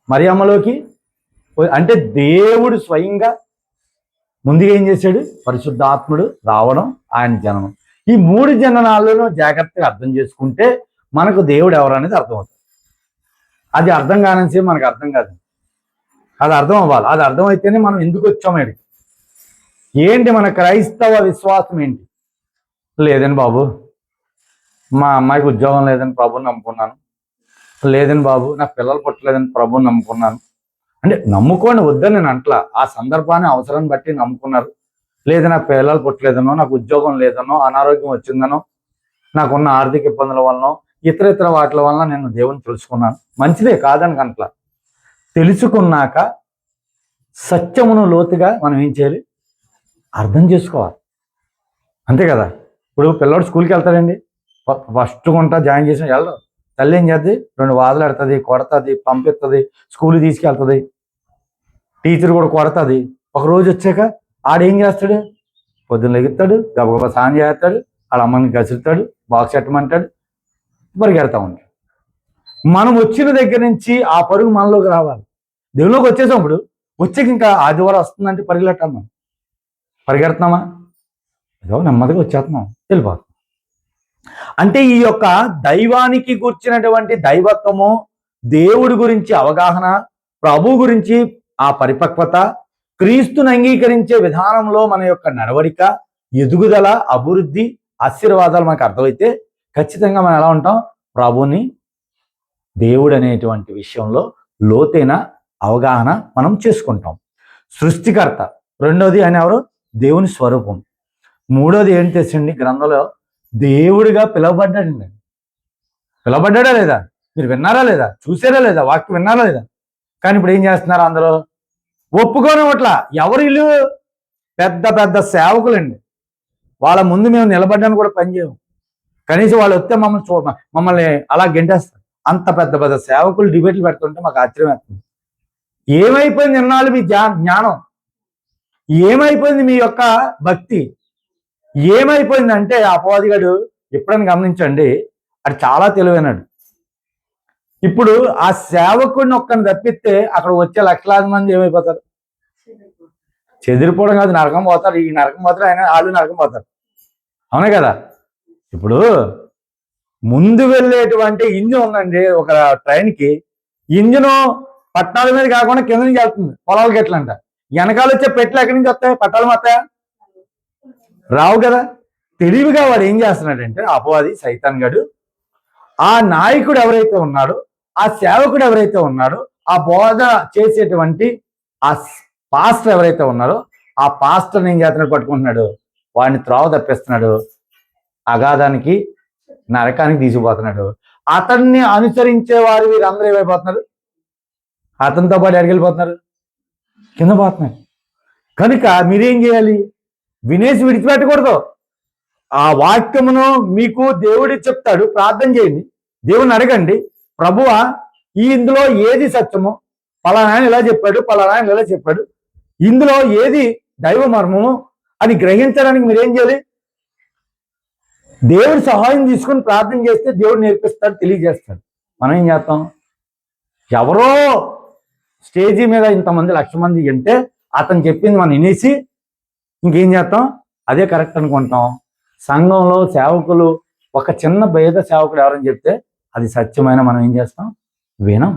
Speaker 1: మరియమ్మలోకి. అంటే దేవుడు స్వయంగా ముందుగా ఏం చేశాడు? పరిశుద్ధాత్ముడు రావడం, ఆయన జననం. ఈ 3 జననాలను జాగ్రత్తగా అర్థం చేసుకుంటే మనకు దేవుడు ఎవరు అనేది అర్థమవుతుంది. అది అర్థం కానిసే మనకు అర్థం కాదు. అది అర్థం అవ్వాలి. అది అర్థమైతేనే మనం ఎందుకు వచ్చాము ఇక్కడికి. ఏంటి మన క్రైస్తవ విశ్వాసం ఏంటి? లేదని బాబు, మా అమ్మాయికి ఉద్యోగం లేదని ప్రభుని నమ్ముకున్నాను. లేదని బాబు, నా పిల్లలు పుట్టలేదని ప్రభుని నమ్ముకున్నాను. అంటే నమ్ముకోండి, వద్దని నేను అంట్లా. ఆ సందర్భాన్ని అవసరాన్ని బట్టి నమ్ముకున్నారు. లేదా నా పిల్లలు పుట్టలేదనో, నాకు ఉద్యోగం లేదనో, అనారోగ్యం వచ్చిందనో, నాకున్న ఆర్థిక ఇబ్బందుల వలనో, ఇతర వాటి వలన నేను దేవుని తెలుసుకున్నాను. మంచిదే, కాదని కంట్లా. తెలుసుకున్నాక సత్యమును లోతుగా మనం ఏం చేయాలి? అర్థం చేసుకోవాలి. అంతే కదా. ఇప్పుడు పిల్లవాడు స్కూల్కి వెళ్తాడండి, ఫస్ట్ కొంట జాయిన్ చేసి వెళ్ళడం. తల్లి ఏం చేద్ది? 2 వాదులు ఆడుతుంది, కొడుతుంది, పంపిస్తుంది, స్కూల్కి తీసుకెళ్తుంది. టీచర్ కూడా కొడుతుంది. ఒక రోజు వచ్చాక ఆడేం చేస్తాడు? పొద్దున్న లెగుతాడు, గబగబా స్నానం చేస్తాడు, వాళ్ళ అమ్మని గసురుతాడు, బాక్స్ పెట్టమంటాడు, పరిగెడతా ఉంటాడు. మనం వచ్చిన దగ్గర నుంచి ఆ పరుగు మనలోకి రావాలి. దేవులోకి వచ్చేసినప్పుడు వచ్చాక ఇంకా ఆదివారం వస్తుందంటే పరిగెట్టాం. మనం పరిగెడుతున్నామా? ఏదో నెమ్మదిగా వచ్చేస్తున్నాం, వెళ్ళిపోతున్నాం. అంటే ఈ యొక్క దైవానికి కూర్చున్నటువంటి దైవత్వము, దేవుడి గురించి అవగాహన, ప్రభు గురించి ఆ పరిపక్వత, క్రీస్తుని అంగీకరించే విధానంలో మన యొక్క నడవడిక, ఎదుగుదల, అభివృద్ధి, ఆశీర్వాదాలు మనకు అర్థమైతే ఖచ్చితంగా మనం ఎలా ఉంటాం? ప్రభుని, దేవుడు అనేటువంటి విషయంలో లోతైన అవగాహన మనం చేసుకుంటాం. సృష్టికర్త. రెండోది ఆయన ఎవరు? దేవుని స్వరూపం. మూడోది ఏంటి తెచ్చండి? గ్రంథంలో దేవుడిగా పిలువబడ్డాడండి. పిలువబడ్డా లేదా? మీరు విన్నారా లేదా? చూసారా లేదా? వాక్యం విన్నారా లేదా? కానీ ఇప్పుడు ఏం చేస్తున్నారు? అందరూ ఒప్పుకోని అట్లా. ఎవరు ఇల్లు? పెద్ద పెద్ద సేవకులండి. వాళ్ళ ముందు మేము నిలబడ్డానికి కూడా పనిచేయము. కనీసం వాళ్ళు వస్తే మమ్మల్ని అలా గెంటేస్తారు. అంత పెద్ద పెద్ద సేవకులు డిబేట్లు పెడుతుంటే మాకు ఆశ్చర్యం వేస్తుంది. ఏమైపోయింది ఇన్నాళ్ళు మీ జ్ఞానం? ఏమైపోయింది మీ యొక్క భక్తి? ఏమైపోయిందంటే అపవాదిగాడు ఎప్పుడైనా గమనించండి, అది చాలా తెలివైనాడు. ఇప్పుడు ఆ సేవకుడిని ఒక్కని తప్పిస్తే అక్కడ వచ్చే లక్షలాది మంది ఏమైపోతారు? చెదిరిపోవడం కాదు, నరకం పోతారు. ఈ నరకం పోతారు, ఆయన వాళ్ళు నరకం పోతారు. అవునే కదా. ఇప్పుడు ముందు వెళ్ళేటువంటి ఇంజిన్ ఉందండి ఒక ట్రైన్కి. ఇంజిన్ పట్టాల మీద కాకుండా కింద నుంచి వెళ్తుంది, పొలాలకి ఎట్లంట. వెనకాల వచ్చే పెట్లు ఎక్కడి నుంచి వస్తాయి? పట్టాలు వస్తాయా? రావు కదా. తెలివిగా వాడు ఏం చేస్తున్నాడంటే, అపవాది సైతాన్ గడు, ఆ నాయకుడు ఎవరైతే ఉన్నాడో, ఆ సేవకుడు ఎవరైతే ఉన్నాడో, ఆ బోధ చేసేటువంటి ఆ పాస్టర్ ఎవరైతే ఉన్నారో, ఆ పాస్టర్ని ఏం చేస్తున్నాడు? పట్టుకుంటున్నాడు, వాడిని త్రోవ తప్పిస్తున్నాడు, అగాధానికి, నరకానికి తీసుకుపోతున్నాడు. అతన్ని అనుసరించే వారు వీరందరూ ఏమైపోతున్నారు? అతనితో పాటు ఎడగెళ్ళిపోతున్నారు, కింద పోతున్నారు. కనుక మీరేం చేయాలి? వినేసి విడిచిపెట్టకూడదు. ఆ వాక్యమును మీకు దేవుడి చెప్తాడు, ప్రార్థన చేయండి, దేవుని అడగండి, ప్రభువా ఇందులో ఏది సత్యమో, పలానా ఇలా చెప్పాడు, పలానా ఇలా చెప్పాడు, ఇందులో ఏది దైవ మర్మము అని గ్రహించడానికి మీరేం చేయాలి? దేవుడి సహాయం తీసుకొని ప్రార్థన చేస్తే దేవుడు నేర్పిస్తాడు, తెలియజేస్తాడు. మనం ఏం చేస్తాం? ఎవరో స్టేజీ మీద ఇంతమంది 1,00,000 మంది అంటే అతను చెప్పింది మనం వినేసి ఇంకేం చేస్తాం? అదే కరెక్ట్ అనుకుంటాం. సంఘంలో సేవకులు ఒక చిన్న భేద సేవకుడు ఎవరని చెప్తే అది సత్యమైన మనం ఏం చేస్తాం? వినం.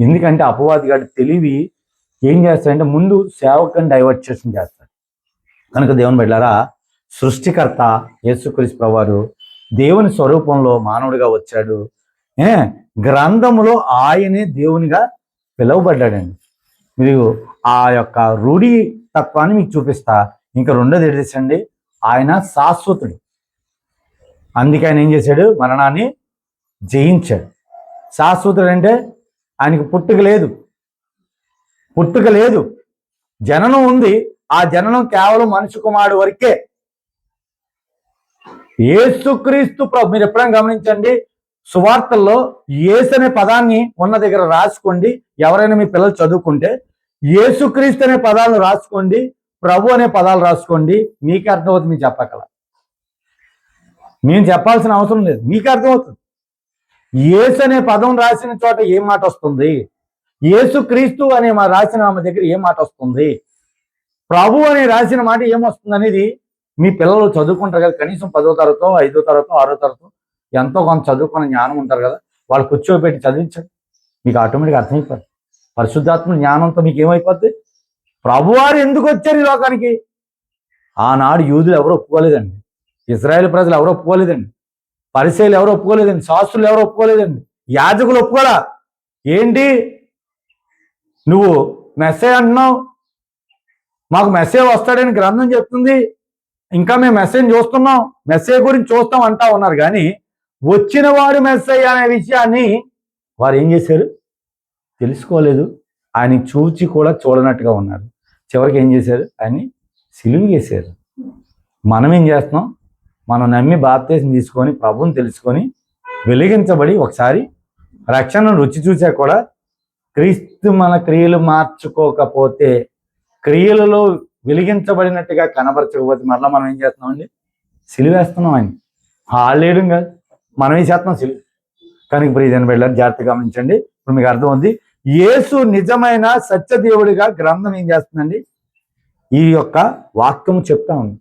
Speaker 1: ఎందుకంటే అపవాది గారి తెలివి ఏం చేస్తాడంటే ముందు సేవకుని డైవర్ట్ చేస్తాడు. కనుక దేవుని బిడ్డలారా, సృష్టికర్త యేసుక్రీస్తు ప్రభువారు దేవుని స్వరూపంలో మానవుడిగా వచ్చాడు. గ్రంథములో ఆయనే దేవునిగా పిలువబడ్డాడండి. మీరు ఆ యొక్క రూఢి తత్వాన్ని మీకు చూపిస్తా. ఇంకా రెండోది ఏంటండి, ఆయన శాశ్వతుడు. అందుకే ఆయన ఏం చేశాడు? మరణాన్ని జయించాడు. శాశ్వతుడు అంటే ఆయనకి పుట్టుక లేదు, జననం ఉంది. ఆ జననం కేవలం మనిషి కుమారుడు వరకే. యేసుక్రీస్తు ప్రభు, మీరు ఎప్పుడైనా గమనించండి, సువార్తల్లో యేసు అనే పదాన్ని ఉన్న దగ్గర రాసుకోండి. ఎవరైనా మీ పిల్లలు చదువుకుంటే యేసుక్రీస్తు అనే పదాలు రాసుకోండి, ప్రభు అనే పదాలు రాసుకోండి. మీకు అర్థమవుతుంది. మీకు చెప్పగల మేము చెప్పాల్సిన అవసరం లేదు, మీకు అర్థమవుతుంది. యేసు అనే పదం రాసిన చోట ఏం మాట వస్తుంది? యేసుక్రీస్తు అనే రాసిన దగ్గర ఏం మాట వస్తుంది? ప్రభు అనే రాసిన మాట ఏమొస్తుంది అనేది మీ పిల్లలు చదువుకుంటారు కదా. కనీసం 10వ తరగతో 5వ తరగతో 6వ తరగతో ఎంతో కొంత చదువుకున్న జ్ఞానం ఉంటారు కదా. వాళ్ళు కూర్చోబెట్టి చదివించండి, మీకు ఆటోమేటిక్గా అర్థమైపోద్ది. పరిశుద్ధాత్మ జ్ఞానంతో మీకు ఏమైపోద్ది? ప్రభువారు ఎందుకు వచ్చారు ఈ లోకానికి? ఆనాడు యూదులు ఎవరు ఒప్పుకోలేదండి, ఇజ్రాయేల్ ప్రజలు ఎవరు ఒప్పుకోలేదండి, పరిసయ్యులు ఎవరు ఒప్పుకోలేదండి, శాస్త్రులు ఎవరు ఒప్పుకోలేదండి, యాజకులు ఒప్పుకోలా. ఏంటి నువ్వు మెస్సేజ్ అంటున్నావు? మాకు మెస్సేజ్ వస్తాడని గ్రంథం చెప్తుంది, ఇంకా మేము మెసేజ్ చూస్తున్నాం, మెసేజ్ గురించి చూస్తాం అంటా ఉన్నారు. కానీ వచ్చిన వాడు మెసేజ్ అనే విషయాన్ని వారు ఏం చేశారు? తెలుసుకోలేదు. ఆయన చూచి కూడా చూడనట్టుగా ఉన్నారు. చివరికి ఏం చేశారు? ఆయన్ని సిలువ చేశారు. మనం ఏం చేస్తున్నాం? మనం నమ్మి బాప్తిసం తీసుకొని ప్రభువుని తెలుసుకొని వెలిగించబడి ఒకసారి రక్షణను రుచి చూసా కూడా క్రీస్తు మన క్రియలు మార్చుకోకపోతే, క్రియలలో వెలిగించబడినట్టుగా కనబరచకపోతే మరలా మనం ఏం చేస్తున్నామండి? సిలువేస్తున్నాం. ఆయన హాలేయడం కాదు, మనమే చేస్తున్నాం సిలువ. కానీ ఇప్పుడు ఇదని వెళ్ళారు, జాగ్రత్తగా గమనించండి. ఇప్పుడు మీకు అర్థం ఉంది. యేసు నిజమైన సత్యదేవుడిగా గ్రంథం ఏం చేస్తుందండి? ఈ యొక్క వాక్యం చెప్తా ఉంది.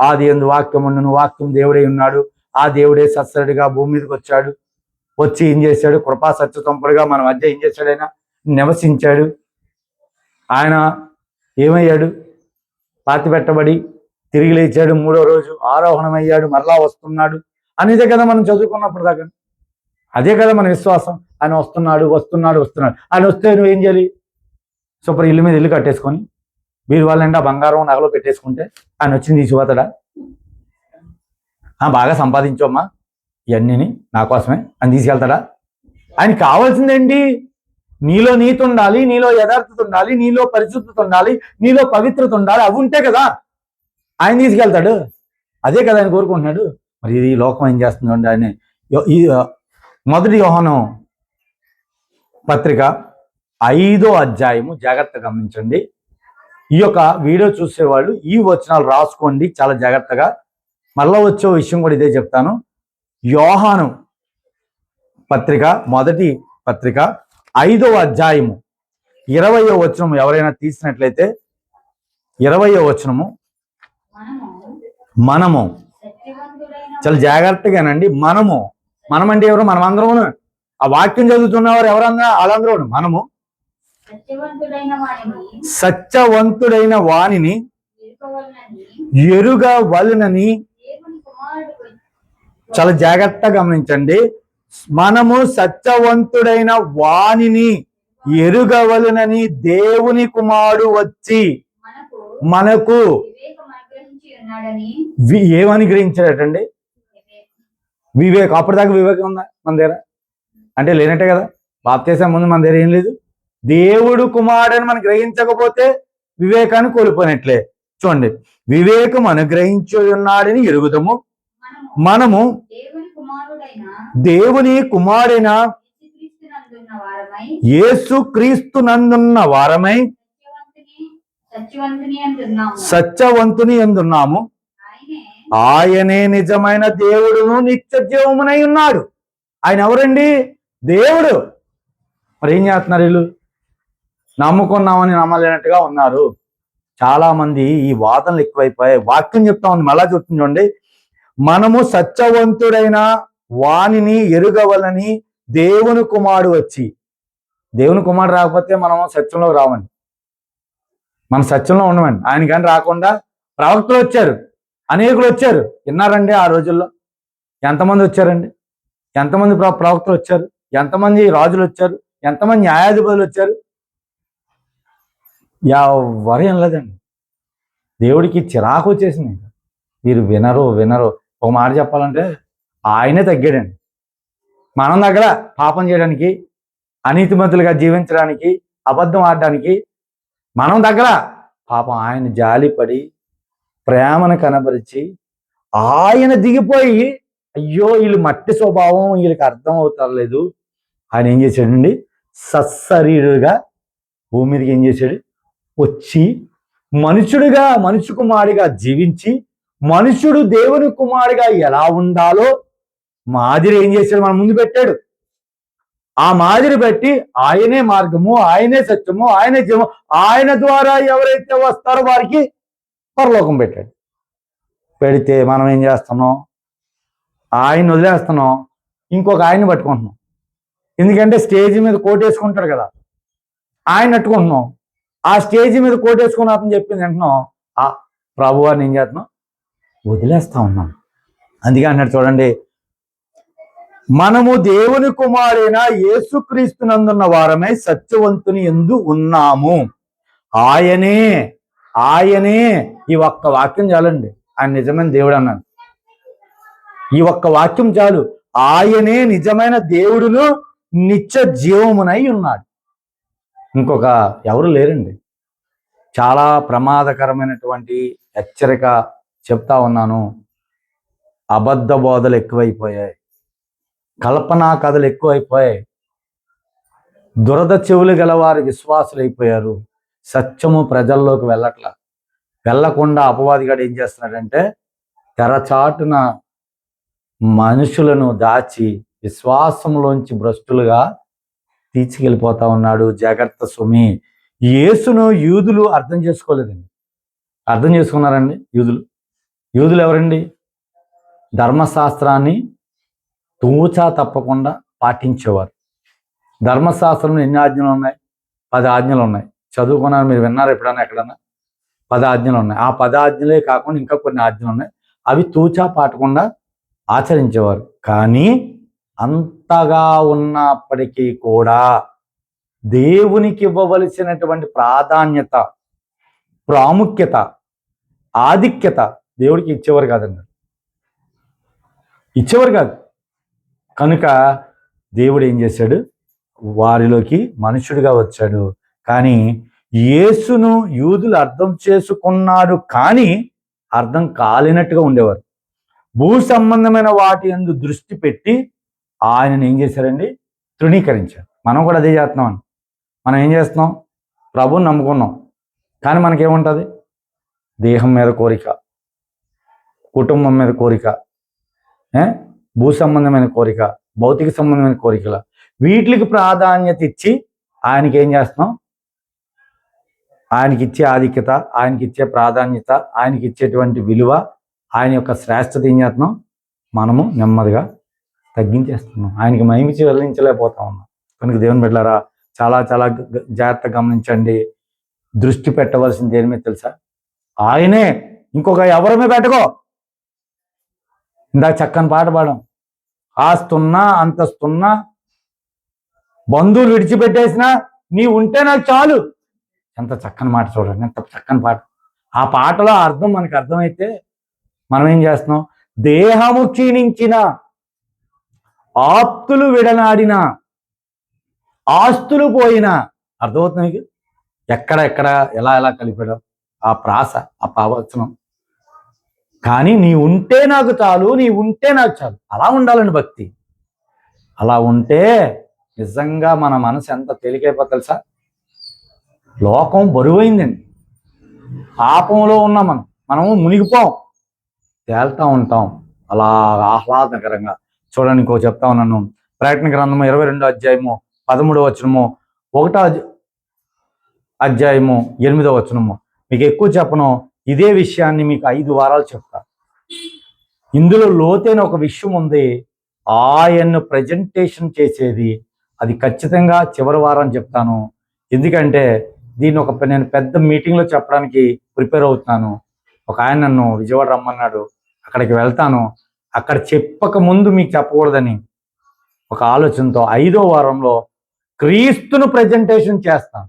Speaker 1: ఆది యందు వాక్యం ఉండెను, వాక్యం దేవుడే ఉన్నాడు, ఆ దేవుడే సత్సరుడిగా భూమి మీదకి వచ్చాడు. వచ్చి ఏం చేశాడు? కృపా సత్యసంపలుగా మన మధ్య ఏం చేశాడు? ఆయన నివసించాడు. ఆయన ఏమయ్యాడు? పాతి పెట్టబడి తిరిగి లేచాడు, 3వ రోజు ఆరోహణమయ్యాడు, మరలా వస్తున్నాడు అనేదే కదా మనం చదువుకున్నప్పుడు దాకా. అదే కదా మన విశ్వాసం. ఆయన వస్తున్నాడు. ఆయన వస్తే నువ్వు ఏం చేయాలి? సూపర్ ఇల్లు మీద ఇల్లు కట్టేసుకొని వీరి వాళ్ళంటే ఆ బంగారం నగలో పెట్టేసుకుంటే ఆయన వచ్చింది తీసిపోతాడా? బాగా సంపాదించోమ్మా ఇవన్నీ నా కోసమే అని తీసుకెళ్తాడా? ఆయనకి కావాల్సిందేంటి? నీలో నీతి ఉండాలి, నీలో యథార్థత ఉండాలి, నీలో పరిశుద్ధత ఉండాలి, నీలో పవిత్రత ఉండాలి. అవి ఉంటే కదా ఆయన తీసుకెళ్తాడు. అదే కదా ఆయన కోరుకుంటున్నాడు. మరి ఇది లోకం ఏం చేస్తుందండి? ఆయన ఈ 1 యోహాను పత్రిక 5వ అధ్యాయము జాగ్రత్తగా గమనించండి. ఈ యొక్క వీడియో చూసేవాళ్ళు ఈ వచనాలు రాసుకోండి చాలా జాగ్రత్తగా. మళ్ళా వచ్చే విషయం కూడా ఇదే చెప్తాను. యోహాను పత్రిక 1వ పత్రిక 5వ అధ్యాయము 20వ వచనం ఎవరైనా తీసినట్లయితే 20వ వచనము, మనము చాలా జాగ్రత్తగానండి. మనం అంటే ఎవరు? మనం అందరం. ఆ వాక్యం చదువుతున్నవారు ఎవరన్నా? వాళ్ళందరూ. మనము సత్యవంతుడైన వానిని ఎరుగవలెనని, చాలా జాగ్రత్తగా గమనించండి. మనము సత్యవంతుడైన వానిని ఎరుగవలెనని దేవుని కుమారుడు వచ్చి మనకు ఏమని గ్రహించాడటండి? వివేకం. అప్పటిదాకా వివేకం ఉందా మన దగ్గర? అంటే లేనట్టే కదా. బాప్తిసం ముందు మన దగ్గర ఏం లేదు. దేవుడు కుమారుడని మనం గ్రహించకపోతే వివేకాన్ని కోల్పోయినట్లే. చూడండి, వివేకం అనుగ్రహించి ఉన్నాడని ఎరుగుదము. మనము దేవుని కుమారుడైన యేసు క్రీస్తు నందున్న వారమై సత్యవంతుని ఎందున్నాము. ఆయనే నిజమైన దేవుడును నిత్య జీవమునై ఉన్నాడు. ఆయన ఎవరండి? దేవుడు. మరి ఏం చేస్తున్నారు వీళ్ళు? నమ్ముకున్నామని నమ్మలేనట్టుగా ఉన్నారు. చాలా మంది ఈ వాదనలు ఎక్కువైపోయాయి. వాక్యం చెప్తా ఉంది, మళ్ళా చెప్తుంది చూడండి. మనము సత్యవంతుడైన వానిని ఎరుగవలని దేవుని కుమారుడు వచ్చి. దేవుని కుమారుడు రాకపోతే మనం సత్యంలో రావండి, మన సత్యంలో ఉండమండి. ఆయన కానీ రాకుండా ప్రవక్తలు వచ్చారు, అనేకులు వచ్చారు. విన్నారండి ఆ రోజుల్లో? ఎంతమంది వచ్చారండి? ఎంతమంది ప్రవక్తలు వచ్చారు? ఎంతమంది రాజులు వచ్చారు? ఎంతమంది న్యాయాధిపతులు వచ్చారు? ఎవరు ఏం లేదండి. దేవుడికి చిరాకు వచ్చేసింది. వీరు వినరు. ఒక మాట చెప్పాలంటే ఆయనే తగ్గాడండి. మనం దగ్గర పాపం చేయడానికి, అనీతిమంతులుగా జీవించడానికి, అబద్ధం ఆడడానికి మనం దగ్గర పాపం ఆయన జాలిపడి ప్రేమను కనబరిచి ఆయన దిగిపోయి, అయ్యో వీళ్ళు మట్టి స్వభావం వీళ్ళకి అర్థం అవుతలేదు. ఆయన ఏం చేశాడండి? సశరీరుగా భూమి మీదకి ఏం చేశాడు? వచ్చి మనుషుడిగా, మనుషు కుమారుడిగా జీవించి, మనుషుడు దేవుని కుమారుడిగా ఎలా ఉండాలో మాదిరి ఏం చేశాడు? మన ముందు పెట్టాడు. ఆ మాదిరి బట్టి ఆయనే మార్గము, ఆయనే సత్యము, ఆయనే జీవము, ఆయన ద్వారా ఎవరైతే వస్తారో వారికి పరలోకం పెట్టాడు. పెడితే మనం ఏం చేస్తున్నాం? ఆయన వదిలేస్తున్నాం, ఇంకొక ఆయన్ని పట్టుకుంటున్నాం. ఎందుకంటే స్టేజ్ మీద కోటేసుకుంటాడు కదా, ఆయన పట్టుకుంటున్నాం. ఆ స్టేజ్ మీద కోటేసుకుని అతను చెప్పింది అంటున్నాం, ఆ ప్రభువాన్ని ఏం చేస్తున్నాం? వదిలేస్తా ఉన్నాం. అందుకే అన్నాడు చూడండి, మనము దేవుని కుమారుడైన యేసుక్రీస్తునందున్న వారమై సత్యవంతుని యందు ఉన్నాము. ఆయనే ఈ ఒక్క వాక్యం చాలండి. ఆయన నిజమైన దేవుడు అన్నాడు. ఈ ఒక్క వాక్యం చాలు. ఆయనే నిజమైన దేవుడును నిత్య జీవమునై ఉన్నాడు. ఇంకొక ఎవరు లేరండి. చాలా ప్రమాదకరమైనటువంటి హెచ్చరిక చెప్తా ఉన్నాను. అబద్ధ బోధలు ఎక్కువైపోయాయి, కల్పనా కథలు ఎక్కువైపోయాయి, దురద చెవులు గలవారి విశ్వాసులు అయిపోయారు. సత్యము ప్రజల్లోకి వెళ్ళకుండా అపవాదిగాడు ఏం చేస్తున్నాడంటే తెరచాటున మనుషులను దాచి విశ్వాసంలోంచి భ్రష్టులుగా తీసుకెళ్ళిపోతా ఉన్నాడు. జాగ్రత్త సుమి. యేసును యూదులు అర్థం చేసుకోలేదండి. అర్థం చేసుకున్నారండి యూదులు ఎవరండి? ధర్మశాస్త్రాన్ని తూచా తప్పకుండా పాటించేవారు. ధర్మశాస్త్రంలో ఎన్ని ఆజ్ఞలు ఉన్నాయి? 10 ఆజ్ఞలు ఉన్నాయి. చదువుకున్నారు, మీరు విన్నారు ఎప్పుడన్నా ఎక్కడన్నా? 10 ఆజ్ఞలు ఉన్నాయి. ఆ 10 ఆజ్ఞలే కాకుండా ఇంకా కొన్ని ఆజ్ఞలు ఉన్నాయి. అవి తూచా పాటకుండా ఆచరించేవారు. కానీ అంతగా ఉన్నప్పటికీ కూడా దేవునికి ఇవ్వవలసినటువంటి ప్రాధాన్యత, ప్రాముఖ్యత, ఆధిక్యత దేవుడికి ఇచ్చేవారు కాదండి. ఇచ్చేవారు కాదు. కనుక దేవుడు ఏం చేశాడు? వారిలోకి మనుషుడిగా వచ్చాడు. కానీ యేసును యూదులు అర్థం చేసుకున్నారు, కానీ అర్థం కాలేనట్టుగా ఉండేవారు. భూ సంబంధమైన వాటి యందు దృష్టి పెట్టి ఆయనను ఏం చేశారండి? తృణీకరించారు. మనం కూడా అదే చేస్తున్నాం. మనం ఏం చేస్తున్నాం? ప్రభువుని నమ్ముకున్నాం, కానీ మనకేముంటుంది? దేహం మీద కోరిక, కుటుంబం మీద కోరిక, భూ సంబంధమైన కోరిక, భౌతిక సంబంధమైన కోరికల, వీటికి ప్రాధాన్యత ఇచ్చి ఆయనకి ఏం చేస్తున్నాం? ఆయనకి ఇచ్చే ఆధిక్యత, ఆయనకి ఇచ్చే ప్రాధాన్యత, ఆయనకి ఇచ్చేటువంటి విలువ, ఆయన యొక్క శ్రేష్టత ఏం చేస్తున్నాం? మనము నెమ్మదిగా తగ్గించేస్తున్నాం. ఆయనకి మహిమ చెల్లించలేకపోతా ఉన్నాం. కనుక దేవుని బిడ్డలారా, చాలా చాలా జాగ్రత్తగా గమనించండి. దృష్టి పెట్టవలసింది దేని మీద తెలుసా? ఆయనే. ఇంకొక ఎవరి పెట్టుకో. ఇందాక చక్కని పాట పాడాం. ఆస్తున్నా, అంతస్తున్నా, బంధువులు విడిచిపెట్టేసినా నీ ఉంటే నాకు చాలు. ఎంత చక్కని మాట చూడండి, ఎంత చక్కని పాట. ఆ పాటలో అర్థం మనకు అర్థమైతే మనం ఏం చేస్తున్నాం? దేహము క్షీణించిన, ఆప్తులు విడనాడిన, ఆస్తులు పోయిన. అర్థమవుతుంది మీకు? ఎక్కడ ఎలా కలిపాడో ఆ ప్రాస, ఆ ప్రవచనం. కానీ నీ ఉంటే నాకు చాలు, నీ ఉంటే నాకు చాలు. అలా ఉండాలండి భక్తి. అలా ఉంటే నిజంగా మన మనసు ఎంత తేలికైపోతుంది తెలుసా? లోకం బరువైందండి. పాపంలో ఉన్నాం, మనము మునిగిపోం. తేల్తా ఉంటాం అలా ఆహ్లాదకరంగా. చూడండి, ఇంకో చెప్తా ఉన్నాను. ప్రకటన గ్రంథము 22 అధ్యాయము 13 వచనము, 1 అధ్యాయము 8 వచనము. మీకు ఎక్కువ చెప్పను, ఇదే విషయాన్ని మీకు 5 వారాలు చెప్తా. ఇందులో లోతైన ఒక విషయం ఉంది. ఆయన్ను ప్రజెంటేషన్ చేసేది అది ఖచ్చితంగా చివరి వారం చెప్తాను. ఎందుకంటే దీన్ని నేను పెద్ద మీటింగ్లో చెప్పడానికి ప్రిపేర్ అవుతున్నాను. ఒక ఆయన నన్ను విజయవాడ రమ్మన్నాడు, అక్కడికి వెళ్తాను. అక్కడ చెప్పక ముందు మీకు చెప్పకూడదని ఒక ఆలోచనతో 5వ వారంలో క్రీస్తును ప్రజెంటేషన్ చేస్తాను.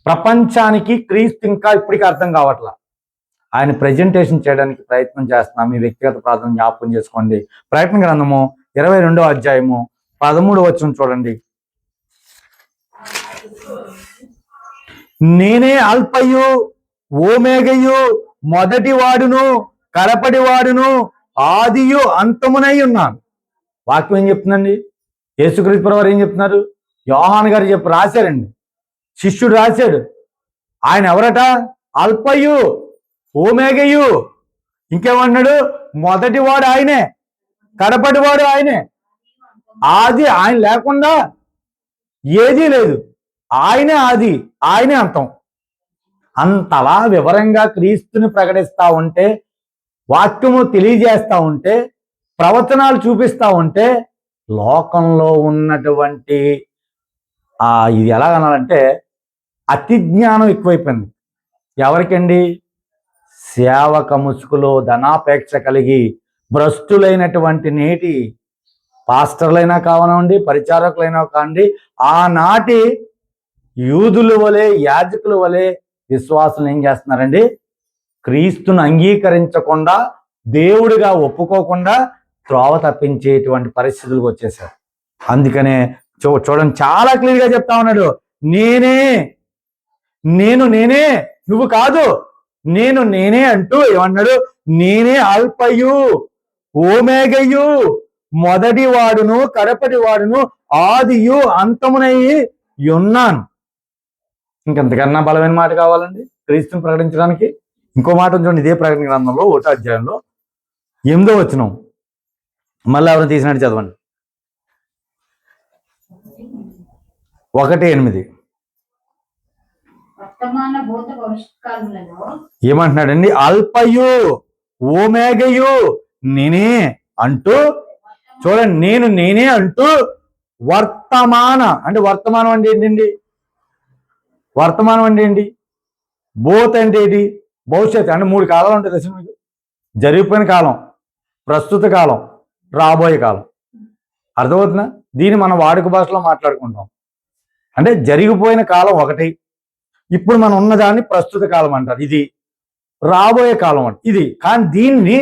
Speaker 1: ప్రపంచానికి క్రీస్తు ఇంకా ఇప్పటికీ అర్థం కావట్లా. ఆయన ప్రజెంటేషన్ చేయడానికి ప్రయత్నం చేస్తున్నాం. మీ వ్యక్తిగత ప్రార్థన జ్ఞాపకం చేసుకోండి. ప్రకటన గ్రంథము 22వ అధ్యాయము 13 వచనం చూడండి. నేనే అల్పయు ఓమేగయు, మొదటి వాడును కడపటి వాడును, ఆదియు అంతమునై ఉన్నాను. వాక్యం ఏం చెప్తుందండి? యేసుక్రీస్తు ప్రభువు ఏం చెప్తున్నారు? యోహాను గారు రాశారండి, శిష్యుడు రాశాడు. ఆయన ఎవరట? అల్పయు ఓమేగయు. ఇంకేమన్నాడు? మొదటి వాడు ఆయనే, కడపటి వాడు ఆయనే, ఆది ఆయన లేకుండా ఏదీ లేదు. ఆయనే ఆది, ఆయనే అంతం. అంతలా వివరంగా క్రీస్తుని ప్రకటిస్తా ఉంటే, వాక్యము తెలియజేస్తా ఉంటే, ప్రవచనాలు చూపిస్తా ఉంటే, లోకంలో ఉన్నటువంటి ఇది ఎలాగనాలంటే అతి జ్ఞానం ఎక్కువైపోయింది. ఎవరికండి? సేవక ముసుగులో ధనాపేక్ష కలిగి భ్రష్టులైనటువంటి నేటి పాస్టర్లైనా కావనండి, పరిచారకులైనా కావండి, ఆనాటి యూదుల వలె యాజకుల వలె విశ్వాసులు ఏం చేస్తున్నారండి? క్రీస్తును అంగీకరించకుండా, దేవుడిగా ఒప్పుకోకుండా త్రోవ తప్పించేటువంటి పరిస్థితులకు వచ్చేసారు. అందుకనే చూడండి, చాలా క్లియర్గా చెప్తా ఉన్నాడు. నేనే నువ్వు కాదు, నేనే అంటూ ఏమన్నాడు? నేనే అల్పయు ఓమేగయు, మొదటి వాడును కడపటి వాడును, ఆదియు అంతమునై ఉన్నాను. ఇంకెంతకన్నా బలమైన మాట కావాలండి క్రీస్తుని ప్రకటించడానికి? ఇంకో మాట చూడండి, ఇదే ప్రకటన గ్రంథంలో 1వ అధ్యాయంలో 8వ వచనం. మళ్ళీ ఎవరు తీసినట్టు చదవండి. 1:8 ఏమంటున్నాడండి? అల్పయు ఓమేగయు నేనే అంటూ, చూడండి, నేనే అంటూ వర్తమాన అంటే వర్తమానం అంటే ఏంటండి? వర్తమానం అంటే ఏంటి? బోత్ అంటే ఏంటి? భవిష్యత్తు అంటే 3 కాలాలు ఉంటాయి దశ మీకు. జరిగిపోయిన కాలం, ప్రస్తుత కాలం, రాబోయే కాలం. అర్థమవుతుందా? దీన్ని మనం వాడుక భాషలో మాట్లాడుకుంటాం. అంటే జరిగిపోయిన కాలం ఒకటి, ఇప్పుడు మనం ఉన్నదాన్ని ప్రస్తుత కాలం అంటారు, ఇది రాబోయే కాలం అంట ఇది. కానీ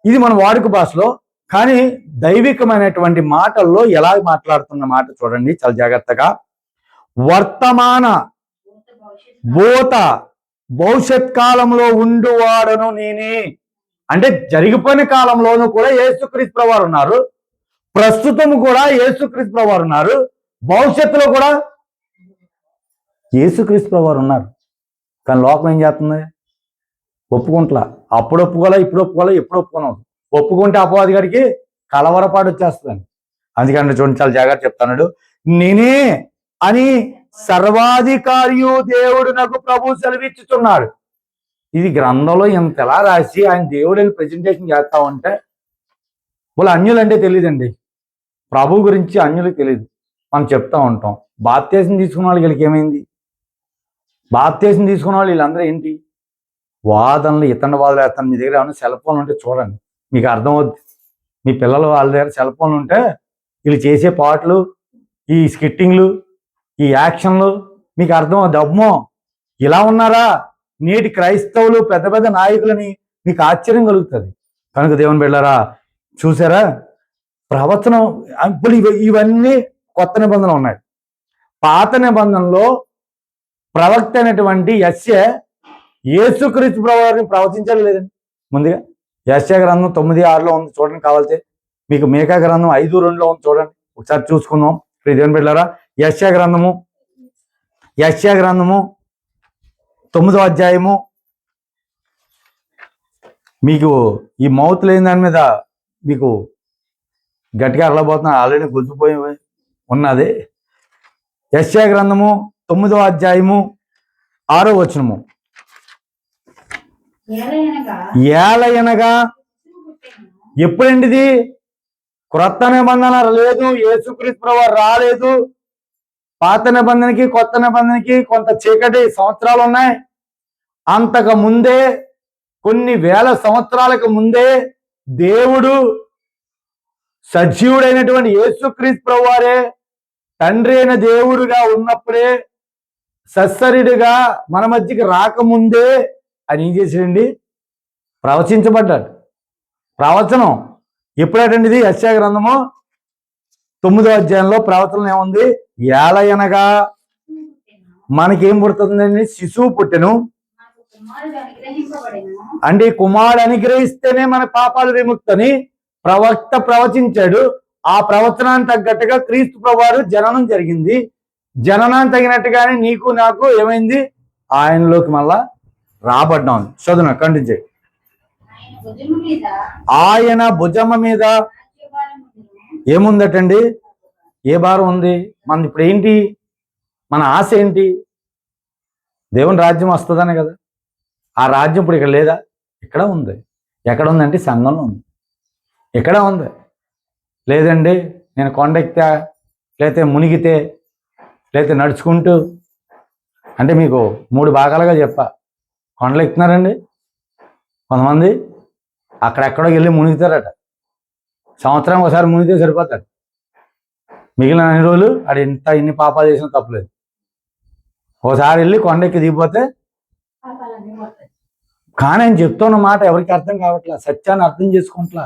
Speaker 1: ఇది మన వాడుక భాషలో, కానీ దైవికమైనటువంటి మాటల్లో ఎలా మాట్లాడుతున్న మాట చూడండి చాలా జాగ్రత్తగా. వర్తమాన భూత భవిష్యత్ కాలంలో ఉండువాడను నేనే. అంటే జరిగిపోయిన కాలంలోనూ కూడా యేసుక్రీస్తు ప్రభువారు ఉన్నారు, ప్రస్తుతం కూడా యేసుక్రీస్తు ప్రభువారు ఉన్నారు, భవిష్యత్తులో కూడా యేసుక్రీస్తు ప్రభువారు ఉన్నారు. కానీ లోకం ఏం చేస్తుంది? ఒప్పుకుంటలా. అప్పుడు ఒప్పుకోలే, ఇప్పుడు ఒప్పుకోలే, ఎప్పుడు ఒప్పుకున్నావు. ఒప్పుకుంటే అపవాది గారికి కలవరపాటు వచ్చేస్తుంది. అందుకని చూడండి, చాలా జాగ్రత్త చెప్తాడు. నేనే అని సర్వాధికారియు దేవుడు నాకు ప్రభు సెలవిచ్చుతున్నాడు. ఇది గ్రంథంలో ఎంతలా రాసి ఆయన దేవుడిని ప్రజెంటేషన్ చేస్తా ఉంటే, వాళ్ళు అన్యులు అంటే తెలియదండి, ప్రభు గురించి అన్యులకు తెలియదు. మనం చెప్తా ఉంటాం. బాప్తీసం తీసుకున్న వాళ్ళకి ఏమైంది? బాప్తీసం తీసుకున్న వాళ్ళు వీళ్ళందరూ ఏంటి? వాదనలు, ఇతర వాదనలు వేస్తాను. మీ దగ్గర ఏమైనా సెల్ ఫోన్లు ఉంటే చూడండి, మీకు అర్థమవుద్ది. మీ పిల్లలు వాళ్ళ దగ్గర సెల్ ఫోన్లు ఉంటే వీళ్ళు చేసే పాటలు, ఈ స్కిట్టింగ్లు, ఈ యాక్షన్లు మీకు అర్థమవుద్ది. అమ్మో, ఇలా ఉన్నారా నేటి క్రైస్తవులు, పెద్ద పెద్ద నాయకులని మీకు ఆశ్చర్యం కలుగుతుంది. కనుక దేవుని బిడ్డలారా, చూసారా ప్రవచనం? ఇప్పుడు ఇవన్నీ కొత్త నిబంధనలు ఉన్నాయి. పాత నిబంధనలో ప్రవక్త అయినటువంటి యెషయా యేసుక్రీస్తు ప్రభువుని ప్రవచించడం లేదండి. ముందుగా యెషయా గ్రంథం 9:6లో ఉంది చూడండి, కావాలితే. మీకు మీకా గ్రంథం 5:2లో ఉంది చూడండి, ఒకసారి చూసుకుందాం. దేవుని బిడ్డలారా, యెషయా గ్రంథము 9వ అధ్యాయము మీకు ఈ మౌత్ లేని దాని మీద మీకు గట్టిగా అరలబోతున్నా, ఆల్రెడీ గుర్తుపోయి ఉన్నది. యెషయా గ్రంథము 9వ అధ్యాయము 6వ వచనము. ఏలయనగా ఎప్పుడండి ఇది? క్రొత్త నిబంధన లేదు, యేసుక్రీస్తు ప్రభువు రాలేదు. పాత నిబంధనకి కొత్త నిబంధనకి కొంత చీకటి సంవత్సరాలు ఉన్నాయి. అంతకు ముందే, కొన్ని వేల సంవత్సరాలకు ముందే దేవుడు సజీవుడైనటువంటి యేసుక్రీస్తు ప్రభువారే తండ్రి అయిన దేవుడుగా ఉన్నప్పుడే, సశరీరుగా మన మధ్యకి రాకముందే ఆయన ఏం చేశాడండి? ప్రవచించబడ్డాడు. ప్రవచనం ఎప్పుడేటండి ఇది? యెషయా గ్రంథము 9వ అధ్యాయంలో ప్రవచనం ఏముంది? ఏలయనగా మనకేం పుడుతుందండి? శిశువు పుట్టెను. అంటే కుమారుడు అనుగ్రహిస్తేనే మన పాపాలు విముక్తని ప్రవక్త ప్రవచించాడు. ఆ ప్రవచనాన్ని తగ్గట్టుగా క్రీస్తు ప్రభువారు జననం జరిగింది. జననాన్ని తగినట్టుగానే నీకు నాకు ఏమైంది? ఆయనలోకి మళ్ళా రాబడ్డాం. చదువు కంటించే. ఆయన భుజమ మీద ఏముందటండి? ఏ భారం ఉంది? మన ఇప్పుడు ఏంటి? మన ఆశ ఏంటి? దేవుని రాజ్యం వస్తుందనే కదా. ఆ రాజ్యం ఇప్పుడు ఇక్కడ లేదా? ఇక్కడ ఉంది. ఎక్కడ ఉందంటే సంఘంలో ఉంది. ఇక్కడ ఉంది. లేదండి నేను కొండెక్కితే, లేకపోతే మునిగితే, లేకపోతే నడుచుకుంటూ, అంటే మీకు 3 భాగాలుగా చెప్పా. కొండలు ఎక్కుతున్నారండి కొంతమంది, అక్కడెక్కడో వెళ్ళి మునిగితారట. సంవత్సరం ఒకసారి మునిగితే సరిపోతాడు. మిగిలిన అన్ని రోజులు అది ఇన్ని పాపాలు చేసినా తప్పలేదు. ఒకసారి వెళ్ళి కొండెక్కి దిగిపోతే. కానీ ఆయన చెప్తున్న మాట ఎవరికి అర్థం కావట్లా, సత్యాన్ని అర్థం చేసుకుంటా.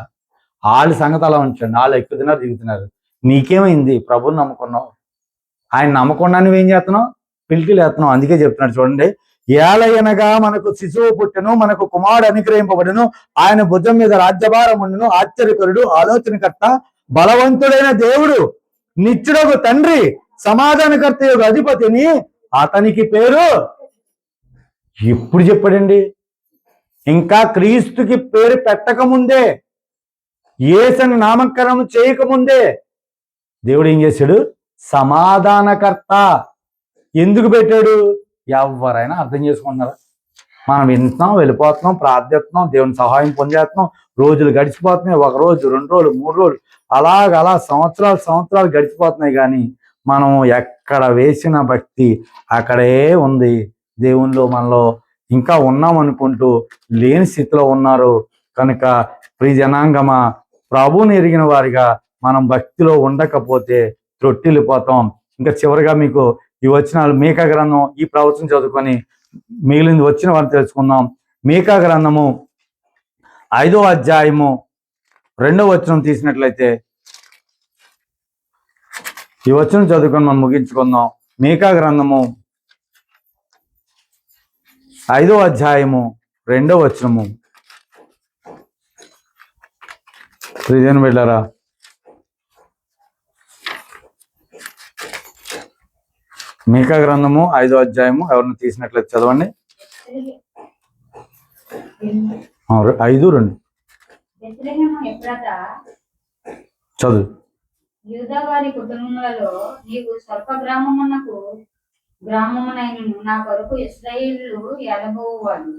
Speaker 1: వాళ్ళ సంగతి అలా ఉంచండి, వాళ్ళు ఎక్కుతున్నారు దిగుతున్నారు. నీకేమైంది? ప్రభుని నమ్ముకున్నావు. ఆయన నమ్మకుండా నువ్వేం చేస్తున్నావు? పిలికిలు వేస్తున్నావు. అందుకే చెప్తున్నాడు చూడండి. ఏలయనగా మనకు శిశువు పుట్టెను, మనకు కుమారుడు అనుగ్రహింపబడెను, ఆయన భుజం మీద రాజ్యభారం ఉండును. ఆశ్చర్యకరుడు, ఆలోచనకర్త, బలవంతుడైన దేవుడు, నిత్యుడగు తండ్రి, సమాధానకర్త యొక్క అధిపతిని అతనికి పేరు. ఎప్పుడు చెప్పాడండి? ఇంకా క్రీస్తుకి పేరు పెట్టకముందే, యేసుని నామకరణం చేయకముందే దేవుడు ఏం చేశాడు? సమాధానకర్త. ఎందుకు పెట్టాడు? ఎవరైనా అర్థం చేసుకుంటున్నారా? మనం వింటున్నాం, వెళ్ళిపోతున్నాం, ప్రార్థిస్తున్నాం, దేవుని సహాయం పొందేస్తున్నాం, రోజులు గడిచిపోతున్నాయి. 1 రోజు, 2 రోజులు, 3 రోజులు, అలా సంవత్సరాలు గడిచిపోతున్నాయి. కానీ మనం ఎక్కడ వేసిన భక్తి అక్కడే ఉంది. దేవునిలో మనలో ఇంకా ఉన్నాం అనుకుంటూ లేని స్థితిలో ఉన్నారు. కనుక ప్రియ జనాంగమా, ప్రభువుని ఎరిగిన వారిగా మనం భక్తిలో ఉండకపోతే త్రొట్టిల్లిపోతాం. ఇంకా చివరిగా మీకు ఈ వచనాలు, మీకా గ్రంథం, ఈ ప్రవచనం చదువుకొని మిగిలింది వచ్చిన వారిని తెలుసుకుందాం. మీకా గ్రంథము 5వ అధ్యాయము 2వ వచనం తీసినట్లయితే, ఈ వచనం చదువుకొని మనం ముగించుకుందాం. మీకా గ్రంథము 5వ అధ్యాయము 2వ వచనము. ప్రియజన బిడ్డలారా, మీకా గ్రంథము 5వ అధ్యాయము ఎవరిని తీసినట్లయితే చదవండి. 5:2 చదువు.
Speaker 2: యూదా వారి కుటుంబములలో నీవు స్వల్ప గ్రామమునైనను నా కొరకు ఇశ్రాయేలు ఎలబోవాడు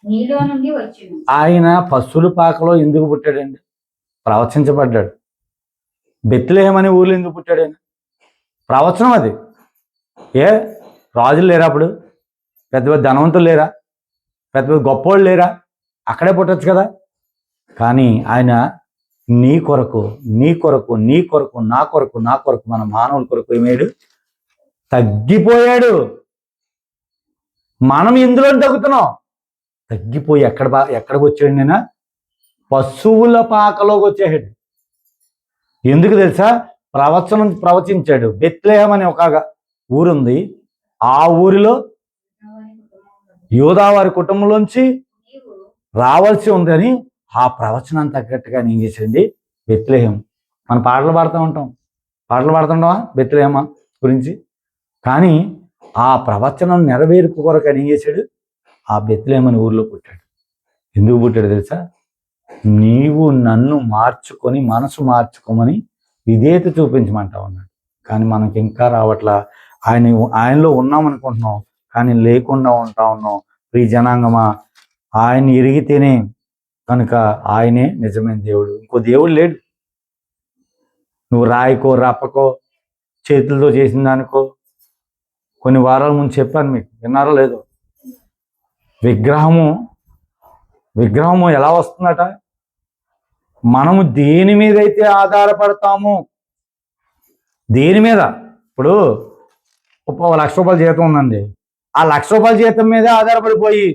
Speaker 2: నీలో నుండి వచ్చును.
Speaker 1: ఆయన పశువుల పాకలో ఎందుకు పుట్టాడండి? ప్రవచించబడ్డాడు. బెత్లెహేం అనే ఊర్లో ఎందుకు పుట్టాడు? ఆయన ప్రవచనం అది. ఏ రాజులు లేరా అప్పుడు? పెద్ద పెద్ద ధనవంతులు లేరా? పెద్ద పెద్ద గొప్పోళ్ళు లేరా? అక్కడే పుట్టచ్చు కదా. కానీ ఆయన నీ కొరకు, నీ కొరకు, నీ కొరకు, నా కొరకు, నా కొరకు, మన మానవుల కొరకు ఏమేడు? తగ్గిపోయాడు. మనం ఎందులో తగ్గుతున్నాం? తగ్గిపోయి ఎక్కడికి వచ్చాడు? నేను పశువుల పాకలోకి వచ్చేసాడు. ఎందుకు తెలుసా? ప్రవచించాడు. బెత్లెహేం అనే ఒక ఊరుంది. ఆ ఊరిలో యూదా వారి కుటుంబంలోంచి రావాల్సి ఉందని ఆ ప్రవచనాన్ని తగ్గట్టుగా ఏం చేసేయండి? బెత్లెహేం. మనం పాటలు పాడుతుంటావా బెత్లెహేమ గురించి? కానీ ఆ ప్రవచనం నెరవేర్పు కొరకు ఏం చేశాడు? ఆ బెత్లెహేం అనే ఊరిలో పుట్టాడు. ఎందుకు పుట్టాడు తెలుసా? నీవు నన్ను మార్చుకొని మనసు మార్చుకోమని విధేయత చూపించమంటా ఉన్నాడు. కానీ మనకి ఇంకా రావట్లా. ఆయనలో ఉన్నామనుకుంటున్నాం, కానీ లేకుండా ఉంటా ఉన్నాం. ఈ జనాంగమా, ఆయన ఎరిగితేనే కనుక ఆయనే నిజమైన దేవుడు. ఇంకో దేవుడు లేడు. నువ్వు రాయికో రప్పకో చేతులతో చేసిన దానికో, కొన్ని వారాల ముందు చెప్పాను మీకు, విన్నారో లేదో? విగ్రహము ఎలా వస్తుందట? మనము దేని మీద అయితే ఆధారపడతామో, దేని మీద, ఇప్పుడు 1,00,000 జీతం ఉందండి, ఆ 1,00,000 జీతం మీదే ఆధారపడిపోయి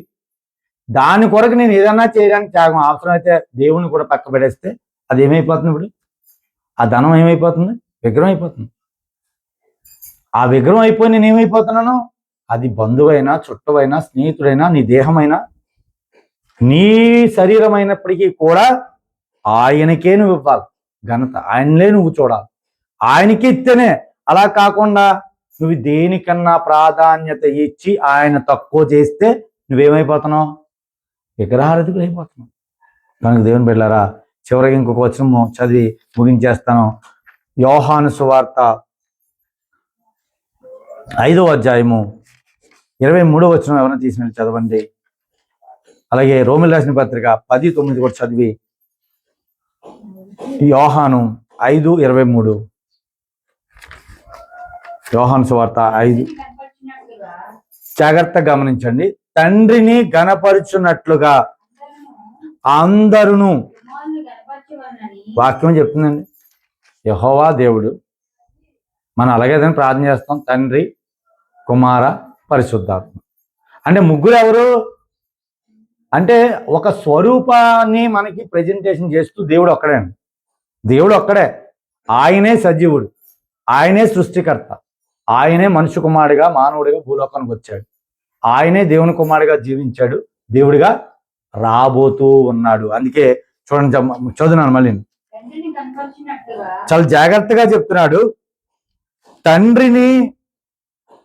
Speaker 1: దాని కొరకు నేను ఏదన్నా చేయడానికి త్యాగం, అవసరమైతే దేవుని కూడా పక్క పెడేస్తే అది ఏమైపోతుంది? ఇప్పుడు ఆ ధనం ఏమైపోతుంది? విగ్రహం అయిపోతుంది. ఆ విగ్రహం అయిపోయి నేను ఏమైపోతున్నాను? అది బంధువైనా, చుట్టవైనా, స్నేహితుడైనా, నీ దేహమైనా, నీ శరీరం అయినప్పటికీ కూడా ఆయనకే నువ్వు ఇవ్వాలి ఘనత, ఆయనలే నువ్వు చూడాలి, ఆయనకి ఇస్తేనే. అలా కాకుండా నువ్వు దేనికన్నా ప్రాధాన్యత ఇచ్చి ఆయన తక్కువ చేస్తే నువ్వేమైపోతున్నావు? విగ్రహారాధికుడు అయిపోతున్నావు. కనుక దేవుని బిడ్డలారా, చివరికి ఇంకొక వచనము చదివి ముగించేస్తాను. యోహాను సువార్త 5వ అధ్యాయము 23వ వచనం ఎవరైనా తీసినట్టు చదవండి. అలాగే రోమిలు రాసిన పత్రిక 10:9 కూడా చదివి, యోహాను 5:23, యోహాను సువార్త 5. జాగ్రత్తగా గమనించండి. తండ్రిని గణపరుచున్నట్లుగా అందరూ, వాక్యం చెప్తుందండి. యెహోవా దేవుడు, మనం అలాగే దాన్ని ప్రార్థన చేస్తాం, తండ్రి, కుమార, పరిశుద్ధాత్మ. అంటే ముగ్గురు ఎవరు అంటే ఒక స్వరూపాన్ని మనకి ప్రెజెంటేషన్ చేస్తూ దేవుడు ఒక్కడే. దేవుడు ఒక్కడే. ఆయనే సజీవుడు, ఆయనే సృష్టికర్త, ఆయనే మనుష్య కుమారుడిగా, మానవుడిగా భూలోకానికి వచ్చాడు. ఆయనే దేవుని కుమారుడిగా జీవించాడు, దేవుడిగా రాబోతూ ఉన్నాడు. అందుకే చూడండి, చదువున్నాను మళ్ళీ, చాలా జాగ్రత్తగా చెప్తున్నాడు. తండ్రిని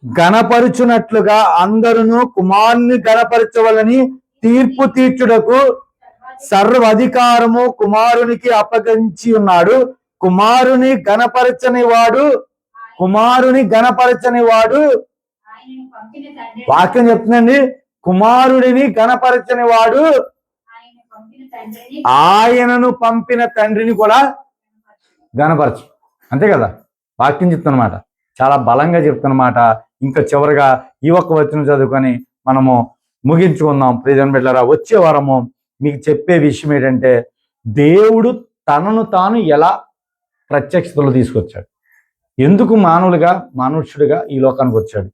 Speaker 1: గణపరుచున్నట్లుగా అందరూ కుమారుని గణపరచవలని తీర్పు తీర్చుటకు సర్వాధికారము కుమారునికి అప్పగించి ఉన్నాడు. కుమారుని గణపరచని వాడు వాక్యం చెప్తుందండి, కుమారుడిని గణపరచని వాడు ఆయనను పంపిన తండ్రిని కూడా గణపరచు. అంతే కదా వాక్యం చెప్తున్నమాట, చాలా బలంగా చెప్తున్నమాట. ఇంకా చివరిగా ఈ ఒక్క వచనం చదువుకొని మనము ముగించుకుందాం. ప్రియమైన బిడ్డలారా, వచ్చే వారము మీకు చెప్పే విషయం ఏంటంటే, దేవుడు తనను తాను ఎలా ప్రత్యక్షతలో తీసుకొచ్చాడు, ఎందుకు మనుష్యుడిగా ఈ లోకానికి వచ్చాడు.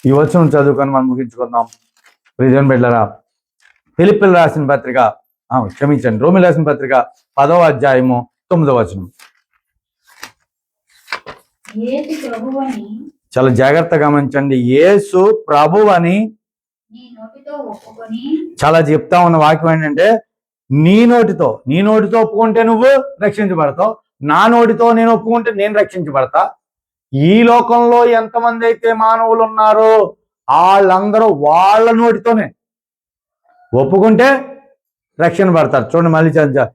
Speaker 1: ఈ వచనం చదువుకొని మనం ముగించుకుందాం. ప్రియమైన బిడ్డలారా, ఫిలిప్పీయులకు రాసిన పత్రిక, రోమిలకు రాసిన పత్రిక 10వ అధ్యాయము 9వ వచనం. చాలా జాగ్రత్తగా గమనించండి. యేసు ప్రభువని చాలా చెప్తా ఉన్న వాక్యం ఏంటంటే, నీ నోటితో ఒప్పుకుంటే నువ్వు రక్షించబడతావు, నా నోటితో నేను ఒప్పుకుంటే నేను రక్షించబడతా. ఈ లోకంలో ఎంతమంది అయితే మానవులు ఉన్నారో వాళ్ళందరూ వాళ్ళ నోటితోనే ఒప్పుకుంటే రక్షణ పడతారు. చూడండి మళ్ళీ చదివా,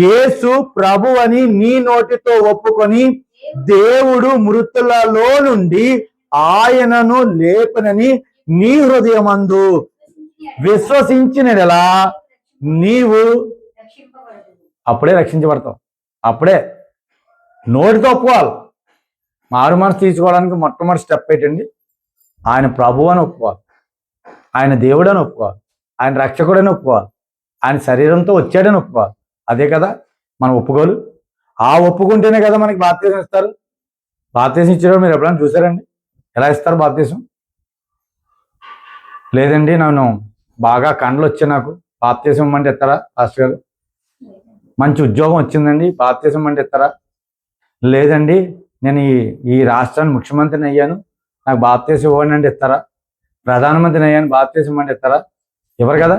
Speaker 1: యేసు ప్రభు అని నీ నోటితో ఒప్పుకొని దేవుడు మృతులలో నుండి ఆయనను లేపనని నీ హృదయమందు విశ్వసించినలా నీవు అప్పుడే రక్షించబడతావు. అప్పుడే నోటితో ఒప్పుకోవాలి. మారు మనసు తీసుకోవడానికి మొట్టమొదటి స్టెప్ ఏంటండి? ఆయన ప్రభువు అని ఒప్పుకోవాలి, ఆయన దేవుడు అని ఒప్పుకోవాలి, ఆయన రక్షకుడని ఒప్పుకోవాలి, ఆయన శరీరంతో వచ్చాడని ఒప్పుకోవాలి. అదే కదా మనం ఒప్పుకోలు. ఆ ఒప్పుకుంటేనే కదా మనకి బాప్తీసం ఇస్తారు. బాప్తీసం ఇచ్చేవాడు మీరు ఎప్పుడైనా చూసారండి? ఎలా ఇస్తారు బాప్తీసం? లేదండి, నన్ను బాగా కండ్లు వచ్చాయి, నాకు బాప్తీసం ఇమ్మంటే ఇస్తారా పాస్టర్ గారు? మంచి ఉద్యోగం వచ్చిందండి, బాప్తీసం ఇమ్మంటే ఇస్తారా? లేదండి, నేను ఈ రాష్ట్రానికి ముఖ్యమంత్రిని అయ్యాను, నాకు బాప్తీసం ఇవ్వండి అంటే ఇస్తారా? ప్రధానమంత్రిని అయ్యాను, బాప్తీసం ఇమ్మంటే ఇస్తారా? ఎవరు కదా.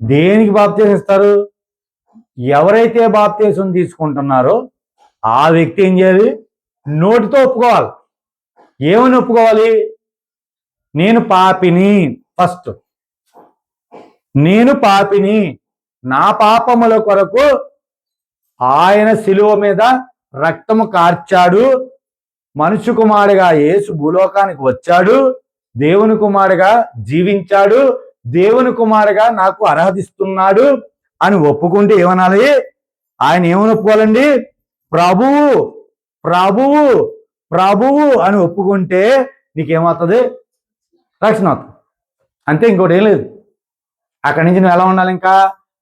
Speaker 1: దేనికి బాప్తీసం ఇస్తారు? ఎవరైతే బాప్తీసం తీసుకుంటున్నారో ఆ వ్యక్తి ఏం చేయాలి? నోటితో ఒప్పుకోవాలి. ఏమని ఒప్పుకోవాలి? నేను పాపిని. ఫస్ట్ నేను పాపిని, నా పాపముల కొరకు ఆయన శిలువ మీద రక్తము కార్చాడు, మనుషు కుమారుడిగా యేసు భూలోకానికి వచ్చాడు, దేవుని కుమారుడిగా జీవించాడు, దేవుని కుమారుడిగా నాకు అర్హతిస్తున్నాడు అని ఒప్పుకుంటే ఏమనాలి? ఆయన ఏమని ఒప్పుకోవాలండి? ప్రభువు ప్రభువు ప్రభువు అని ఒప్పుకుంటే నీకేమవుతుంది? రక్షణ అవుతుంది. అంతే, ఇంకోటి ఏం లేదు. అక్కడి నుంచి నువ్వు ఎలా ఉండాలి? ఇంకా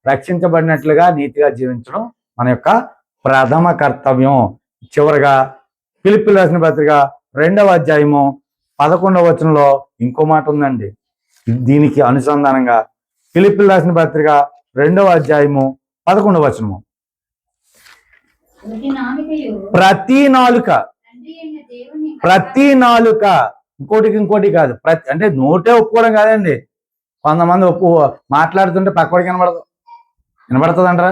Speaker 1: రక్షించబడినట్లుగా నీతిగా జీవించడం మన యొక్క ప్రథమ కర్తవ్యం. చివరగా ఫిలిప్పీయులకు రాసిన పత్రిక 2వ అధ్యాయము 11వ వచనంలో ఇంకో మాట ఉందండి. దీనికి అనుసంధానంగా ఫిలిప్పీయులకు రాసిన పత్రిక 2వ అధ్యాయము 11వ వచనము. ప్రతి నాలుక, ప్రతి నాలుక, ఇంకోటి కాదు, అంటే నోటే ఒప్పుకోవడం కాదండి. కొంతమంది మాట్లాడుతుంటే పక్కడికి వినబడుతుంది అంటారా?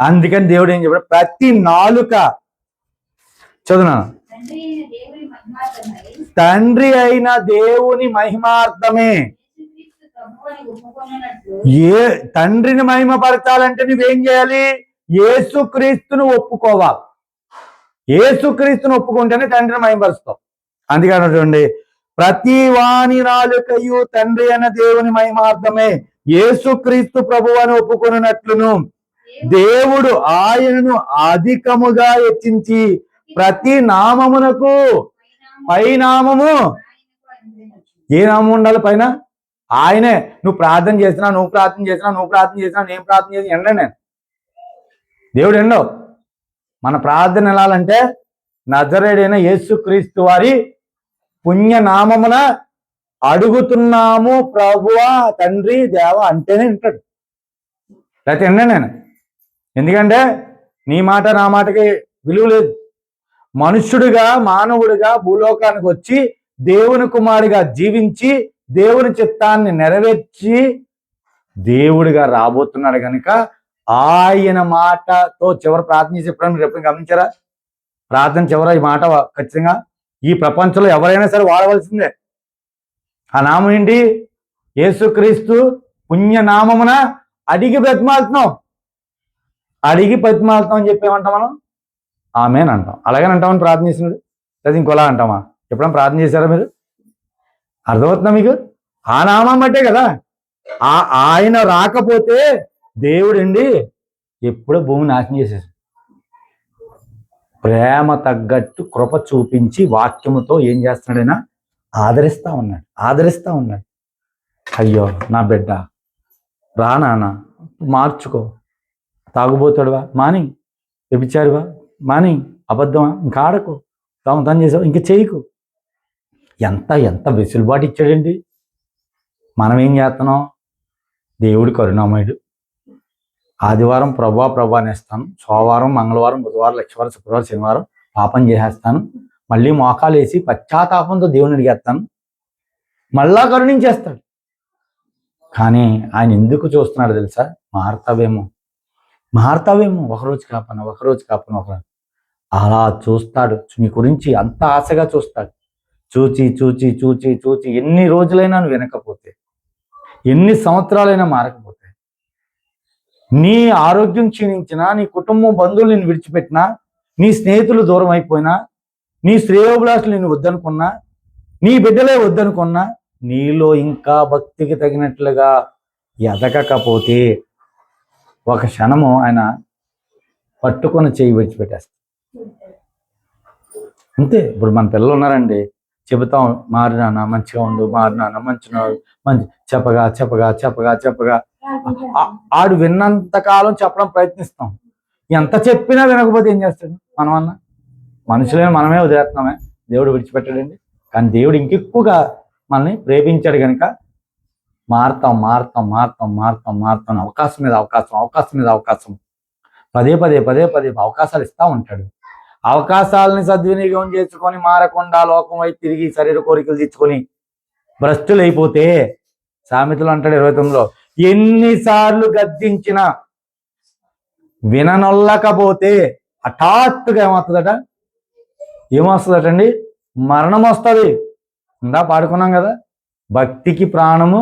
Speaker 1: అందుకని దేవుడు ఏం చెప్పాడు? ప్రతి నాలుక, చదువునాను, తండ్రి అయిన దేవుని మహిమార్థమే. తండ్రిని మహిమపరచాలంటే నువ్వేం చేయాలి? యేసుక్రీస్తును ఒప్పుకోవాలి. యేసుక్రీస్తును ఒప్పుకుంటేనే తండ్రిని మహిమపరుస్తావు. అందుకని ప్రతి వాని నాలుకయు తండ్రి అయిన దేవుని మహిమార్థమే యేసుక్రీస్తు ప్రభువు అని ఒప్పుకొనున్నట్లును దేవుడు ఆయనను అధికముగా హెచ్చించి ప్రతి నామమునకు పైనామము. ఏ నామం ఉండాలి పైన? ఆయనే. నువ్వు ప్రార్థన చేసినా, నేను ప్రార్థన చేసిన ఎండండి. దేవుడు ఎండో. మన ప్రార్థన ఎలాలంటే నజరేయుడైన యేసుక్రీస్తు వారి పుణ్యనామమున అడుగుతున్నాము ప్రభువా, తండ్రి, దేవ అంటేనే వింటాడు. లేకపోతే ఎండ నేను. ఎందుకంటే నీ మాట నా మాటకి విలువ లేదు. మనుష్యుడిగా, మానవుడిగా భూలోకానికి వచ్చి దేవుని కుమారుడిగా జీవించి దేవుని చిత్తాన్ని నెరవేర్చి దేవుడిగా రాబోతున్నాడు కనుక ఆయన మాటతో చివరి ప్రార్థన చేసి ఎప్పుడైనా మీరు ఎప్పుడు గమనించారా? ప్రార్థన చివర ఈ మాట ఖచ్చితంగా ఈ ప్రపంచంలో ఎవరైనా సరే వాడవలసిందే. ఆ నామం ఏంటి? యేసుక్రీస్తు పుణ్యనామమున అడిగి బ్రతిమాలుతున్నాం. అడిగి బ్రతిమాలుతాం అని చెప్పేమంటాం మనం? ఆమేన్ అంటాం. అలాగని అంటామని ప్రార్థన చేసినాడు, లేదా ఇంకోలా అంటామా? ఎప్పుడైనా ప్రార్థన చేశారా మీరు? అర్థమవుతుందా మీకు? ఆ నామం బట్టే కదా. ఆయన రాకపోతే దేవుడండి ఎప్పుడో భూమి నాశనం చేసేసాడు. ప్రేమ తగ్గట్టు కృప చూపించి వాక్యముతో ఏం చేస్తున్నాడైనా ఆదరిస్తా ఉన్నాడు. అయ్యో నా బిడ్డ, రా నాన్న, మార్చుకో. తాగుబోతాడువా మాని, వ్యభిచారువా మాని, అబద్ధమా ఇంకా ఆడకు, దొంగతనం చేసావు ఇంక చేయకు. ఎంత వెసులుబాటు ఇచ్చాడండి. మనం ఏం చేస్తున్నాం? దేవుడి కరుణామయుడు. ఆదివారం ప్రభా అనేస్తాను, సోమవారం, మంగళవారం, బుధవారం, లక్షవారం, శుక్రవారం, శనివారం పాపం చేసేస్తాను, మళ్ళీ మోకాలు వేసి పశ్చాత్తాపంతో దేవుని అడిగేస్తాను, మళ్ళా కరుణించేస్తాడు. కానీ ఆయన ఎందుకు చూస్తున్నాడు తెలుసా? మారతావేమో ఒకరోజు కాపన అలా చూస్తాడు. నీ గురించి అంత ఆశగా చూస్తాడు. చూచి ఎన్ని రోజులైనా నువ్వు వినకపోతే, ఎన్ని సంవత్సరాలైనా మారకపోతే, నీ ఆరోగ్యం క్షీణించినా, నీ కుటుంబం బంధువులు నిన్ను విడిచిపెట్టినా, నీ స్నేహితులు దూరం అయిపోయినా, నీ శ్రేయోభిలాషులు నిన్ను వద్దనుకున్నా, నీ బిడ్డలే వద్దనుకున్నా, నీలో ఇంకా భక్తికి తగినట్లుగా ఎదగకపోతే ఒక క్షణము ఆయన పట్టుకొని చేయి విడిచిపెట్టేస్తాడు. అంతే. ఇప్పుడు మన పిల్లలు ఉన్నారండి, చెబుతాం మారినానా మంచిగా ఉండు, మారినానా మంచి చెప్పగా ఆడు విన్నంత కాలం చెప్పడం ప్రయత్నిస్తాం. ఎంత చెప్పినా వినకపోతే ఏం చేస్తాడు? మనమన్నా మనుషులైన మనమే వదిలేస్తున్నామే, దేవుడు విడిచిపెట్టాడండి. కానీ దేవుడు ఇంకెక్కువగా మనల్ని ప్రేమించాడు కనుక మారుతాం. అవకాశం మీద అవకాశం పదే అవకాశాలు ఇస్తూ ఉంటాడు. అవకాశాలని సద్వినియోగం చేసుకొని మారకుండా లోకం వైపు తిరిగి శరీర కోరికలు తెచ్చుకొని భ్రష్టులైపోతే, సామెతలు అంటాడు 29లో, ఎన్నిసార్లు గద్దించినా విననొల్లకపోతే హఠాత్తుగా ఏమొస్తుందటండి? మరణం వస్తుంది. ఇందా పాడుకున్నాం కదా, భక్తికి ప్రాణము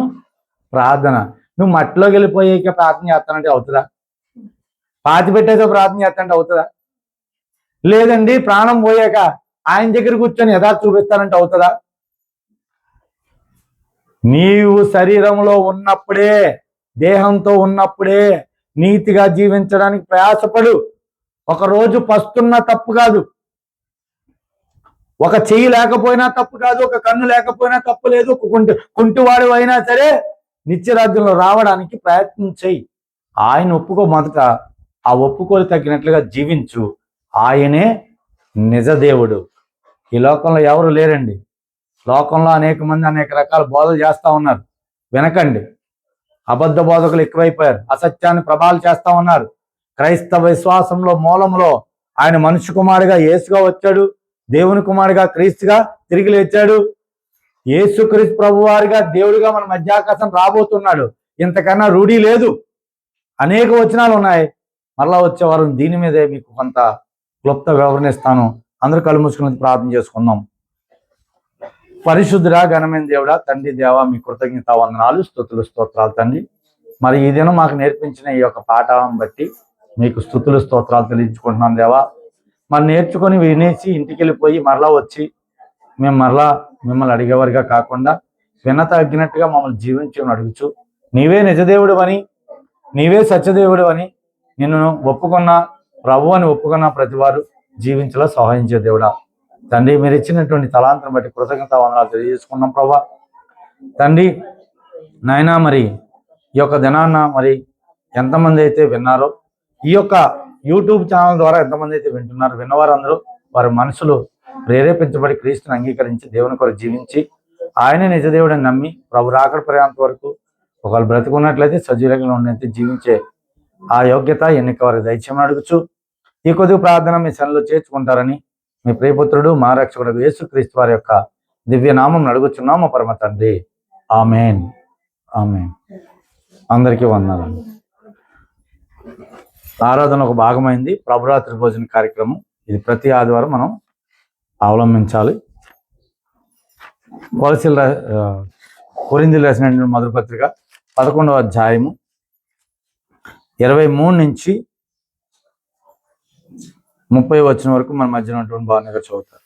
Speaker 1: ప్రార్థన. నువ్వు మట్టిలోకి వెళ్ళిపోయాక ప్రార్థన చేస్తానంటే అవుతుందా? పాతి పెట్టేదో ప్రార్థన చేస్తానంటే అవుతుందా? లేదండి ప్రాణం పోయాక ఆయన దగ్గర కూర్చొని యథార్థ చూపిస్తానంటే అవుతుందా? నీవు శరీరంలో ఉన్నప్పుడే, దేహంతో ఉన్నప్పుడే నీతిగా జీవించడానికి ప్రయాసపడు. ఒకరోజు పస్తున్నా తప్పు కాదు, ఒక చెయ్యి లేకపోయినా తప్పు కాదు, ఒక కన్ను లేకపోయినా తప్పు లేదు, ఒక కుంటివాడు అయినా సరే నిత్యరాజ్యంలో రావడానికి ప్రయత్నం చెయ్యి. ఆయన ఒప్పుకో, మొదట ఆ ఒప్పుకోలు తగ్గినట్లుగా జీవించు. ఆయనే నిజ దేవుడు. ఈ లోకంలో ఎవరు లేరండి. లోకంలో అనేక మంది అనేక రకాల బోధలు చేస్తా ఉన్నారు, వినకండి. అబద్ధ బోధకులు ఎక్కువైపోయారు, అసత్యాన్ని ప్రభావాలు చేస్తా ఉన్నారు. క్రైస్తవ విశ్వాసంలో మూలంలో ఆయన మనుష్య కుమారుడిగా యేసుగా వచ్చాడు, దేవుని కుమారుడిగా క్రీస్తుగా తిరిగి లేచాడు. యేసు క్రీస్తు ప్రభు వారిగా దేవుడిగా మన మధ్యాకాశం రాబోతున్నాడు. ఇంతకన్నా రూఢి లేదు. అనేక వచనాలు ఉన్నాయి. మరలా వచ్చేవారు దీని మీదే మీకు కొంత క్లుప్త వివరణ ఇస్తాను. అందరూ కళ్ళు మూసుకుని ప్రార్థన చేసుకుందాం. పరిశుద్ధుడా, ఘనమైన దేవుడా, తండ్రి దేవా, మీ కృతజ్ఞత వందనాలు, స్తుతులు స్తోత్రాలు తండ్రి. మరి ఈ దినం మాకు నేర్పించిన ఈ యొక్క పాఠం బట్టి మీకు స్తుతులు స్తోత్రాలు తెలియజుకుంటున్నాం దేవా. మరి నేర్చుకొని వినేసి ఇంటికి వెళ్ళిపోయి మరలా వచ్చి మేము మరలా మిమ్మల్ని అడిగేవారిగా కాకుండా విన్న తగ్గినట్టుగా మమ్మల్ని జీవించమని అడుగుచు, నీవే నిజదేవుడు అని, నీవే సత్యదేవుడు అని, నిన్ను ఒప్పుకున్న ప్రభు అని ఒప్పుకున్న ప్రతివారు జీవించేలా సహాయం చే దేవుడా. తండ్రి, మీరు ఇచ్చినటువంటి తలాంతరం బట్టి కృతజ్ఞత వందనాలు తెలియజేసుకున్నాం ప్రభా. తండ్రి నాయనా, మరి ఈ యొక్క దినాన్న మరి ఎంతమంది అయితే విన్నారో, ఈ యొక్క యూట్యూబ్ ఛానల్ ద్వారా ఎంతమంది అయితే వింటున్నారు, విన్నవారందరూ వారి మనసులు ప్రేరేపించబడి క్రీస్తుని అంగీకరించి దేవుని కొరకు జీవించి ఆయనే నిజదేవుడని నమ్మి ప్రభు రాకడ పర్యంత వరకు ఒకళ్ళు బ్రతుకున్నట్లయితే సజీవంగా ఉన్నట్లయితే జీవించే ఆ యోగ్యత ఎన్నిక వారికి దయచేయమని అడుగుచు, ఈ కొద్ది ప్రార్థన మీ సన్నిధిలో చేర్చుకుంటారని మీ ప్రియపుత్రుడు మా రక్షకుడు యేసుక్రీస్తు వారి యొక్క దివ్య నామం అడుగుచున్నాము పరమ తండ్రి. ఆమేన్, ఆమేన్. అందరికీ వందనాలు. ఆరాధన ఒక భాగమైంది ప్రభురాత్రి భోజన కార్యక్రమం. ఇది ప్రతి ఆదివారం మనం అవలంబించాలి. కొరింథీయులకు రాసిన మొదటి పత్రిక 11వ అధ్యాయము 23 నుంచి 30 వచనం వరకు మన మధ్యన ఉన్నటువంటి భావనగా చదువుతారు.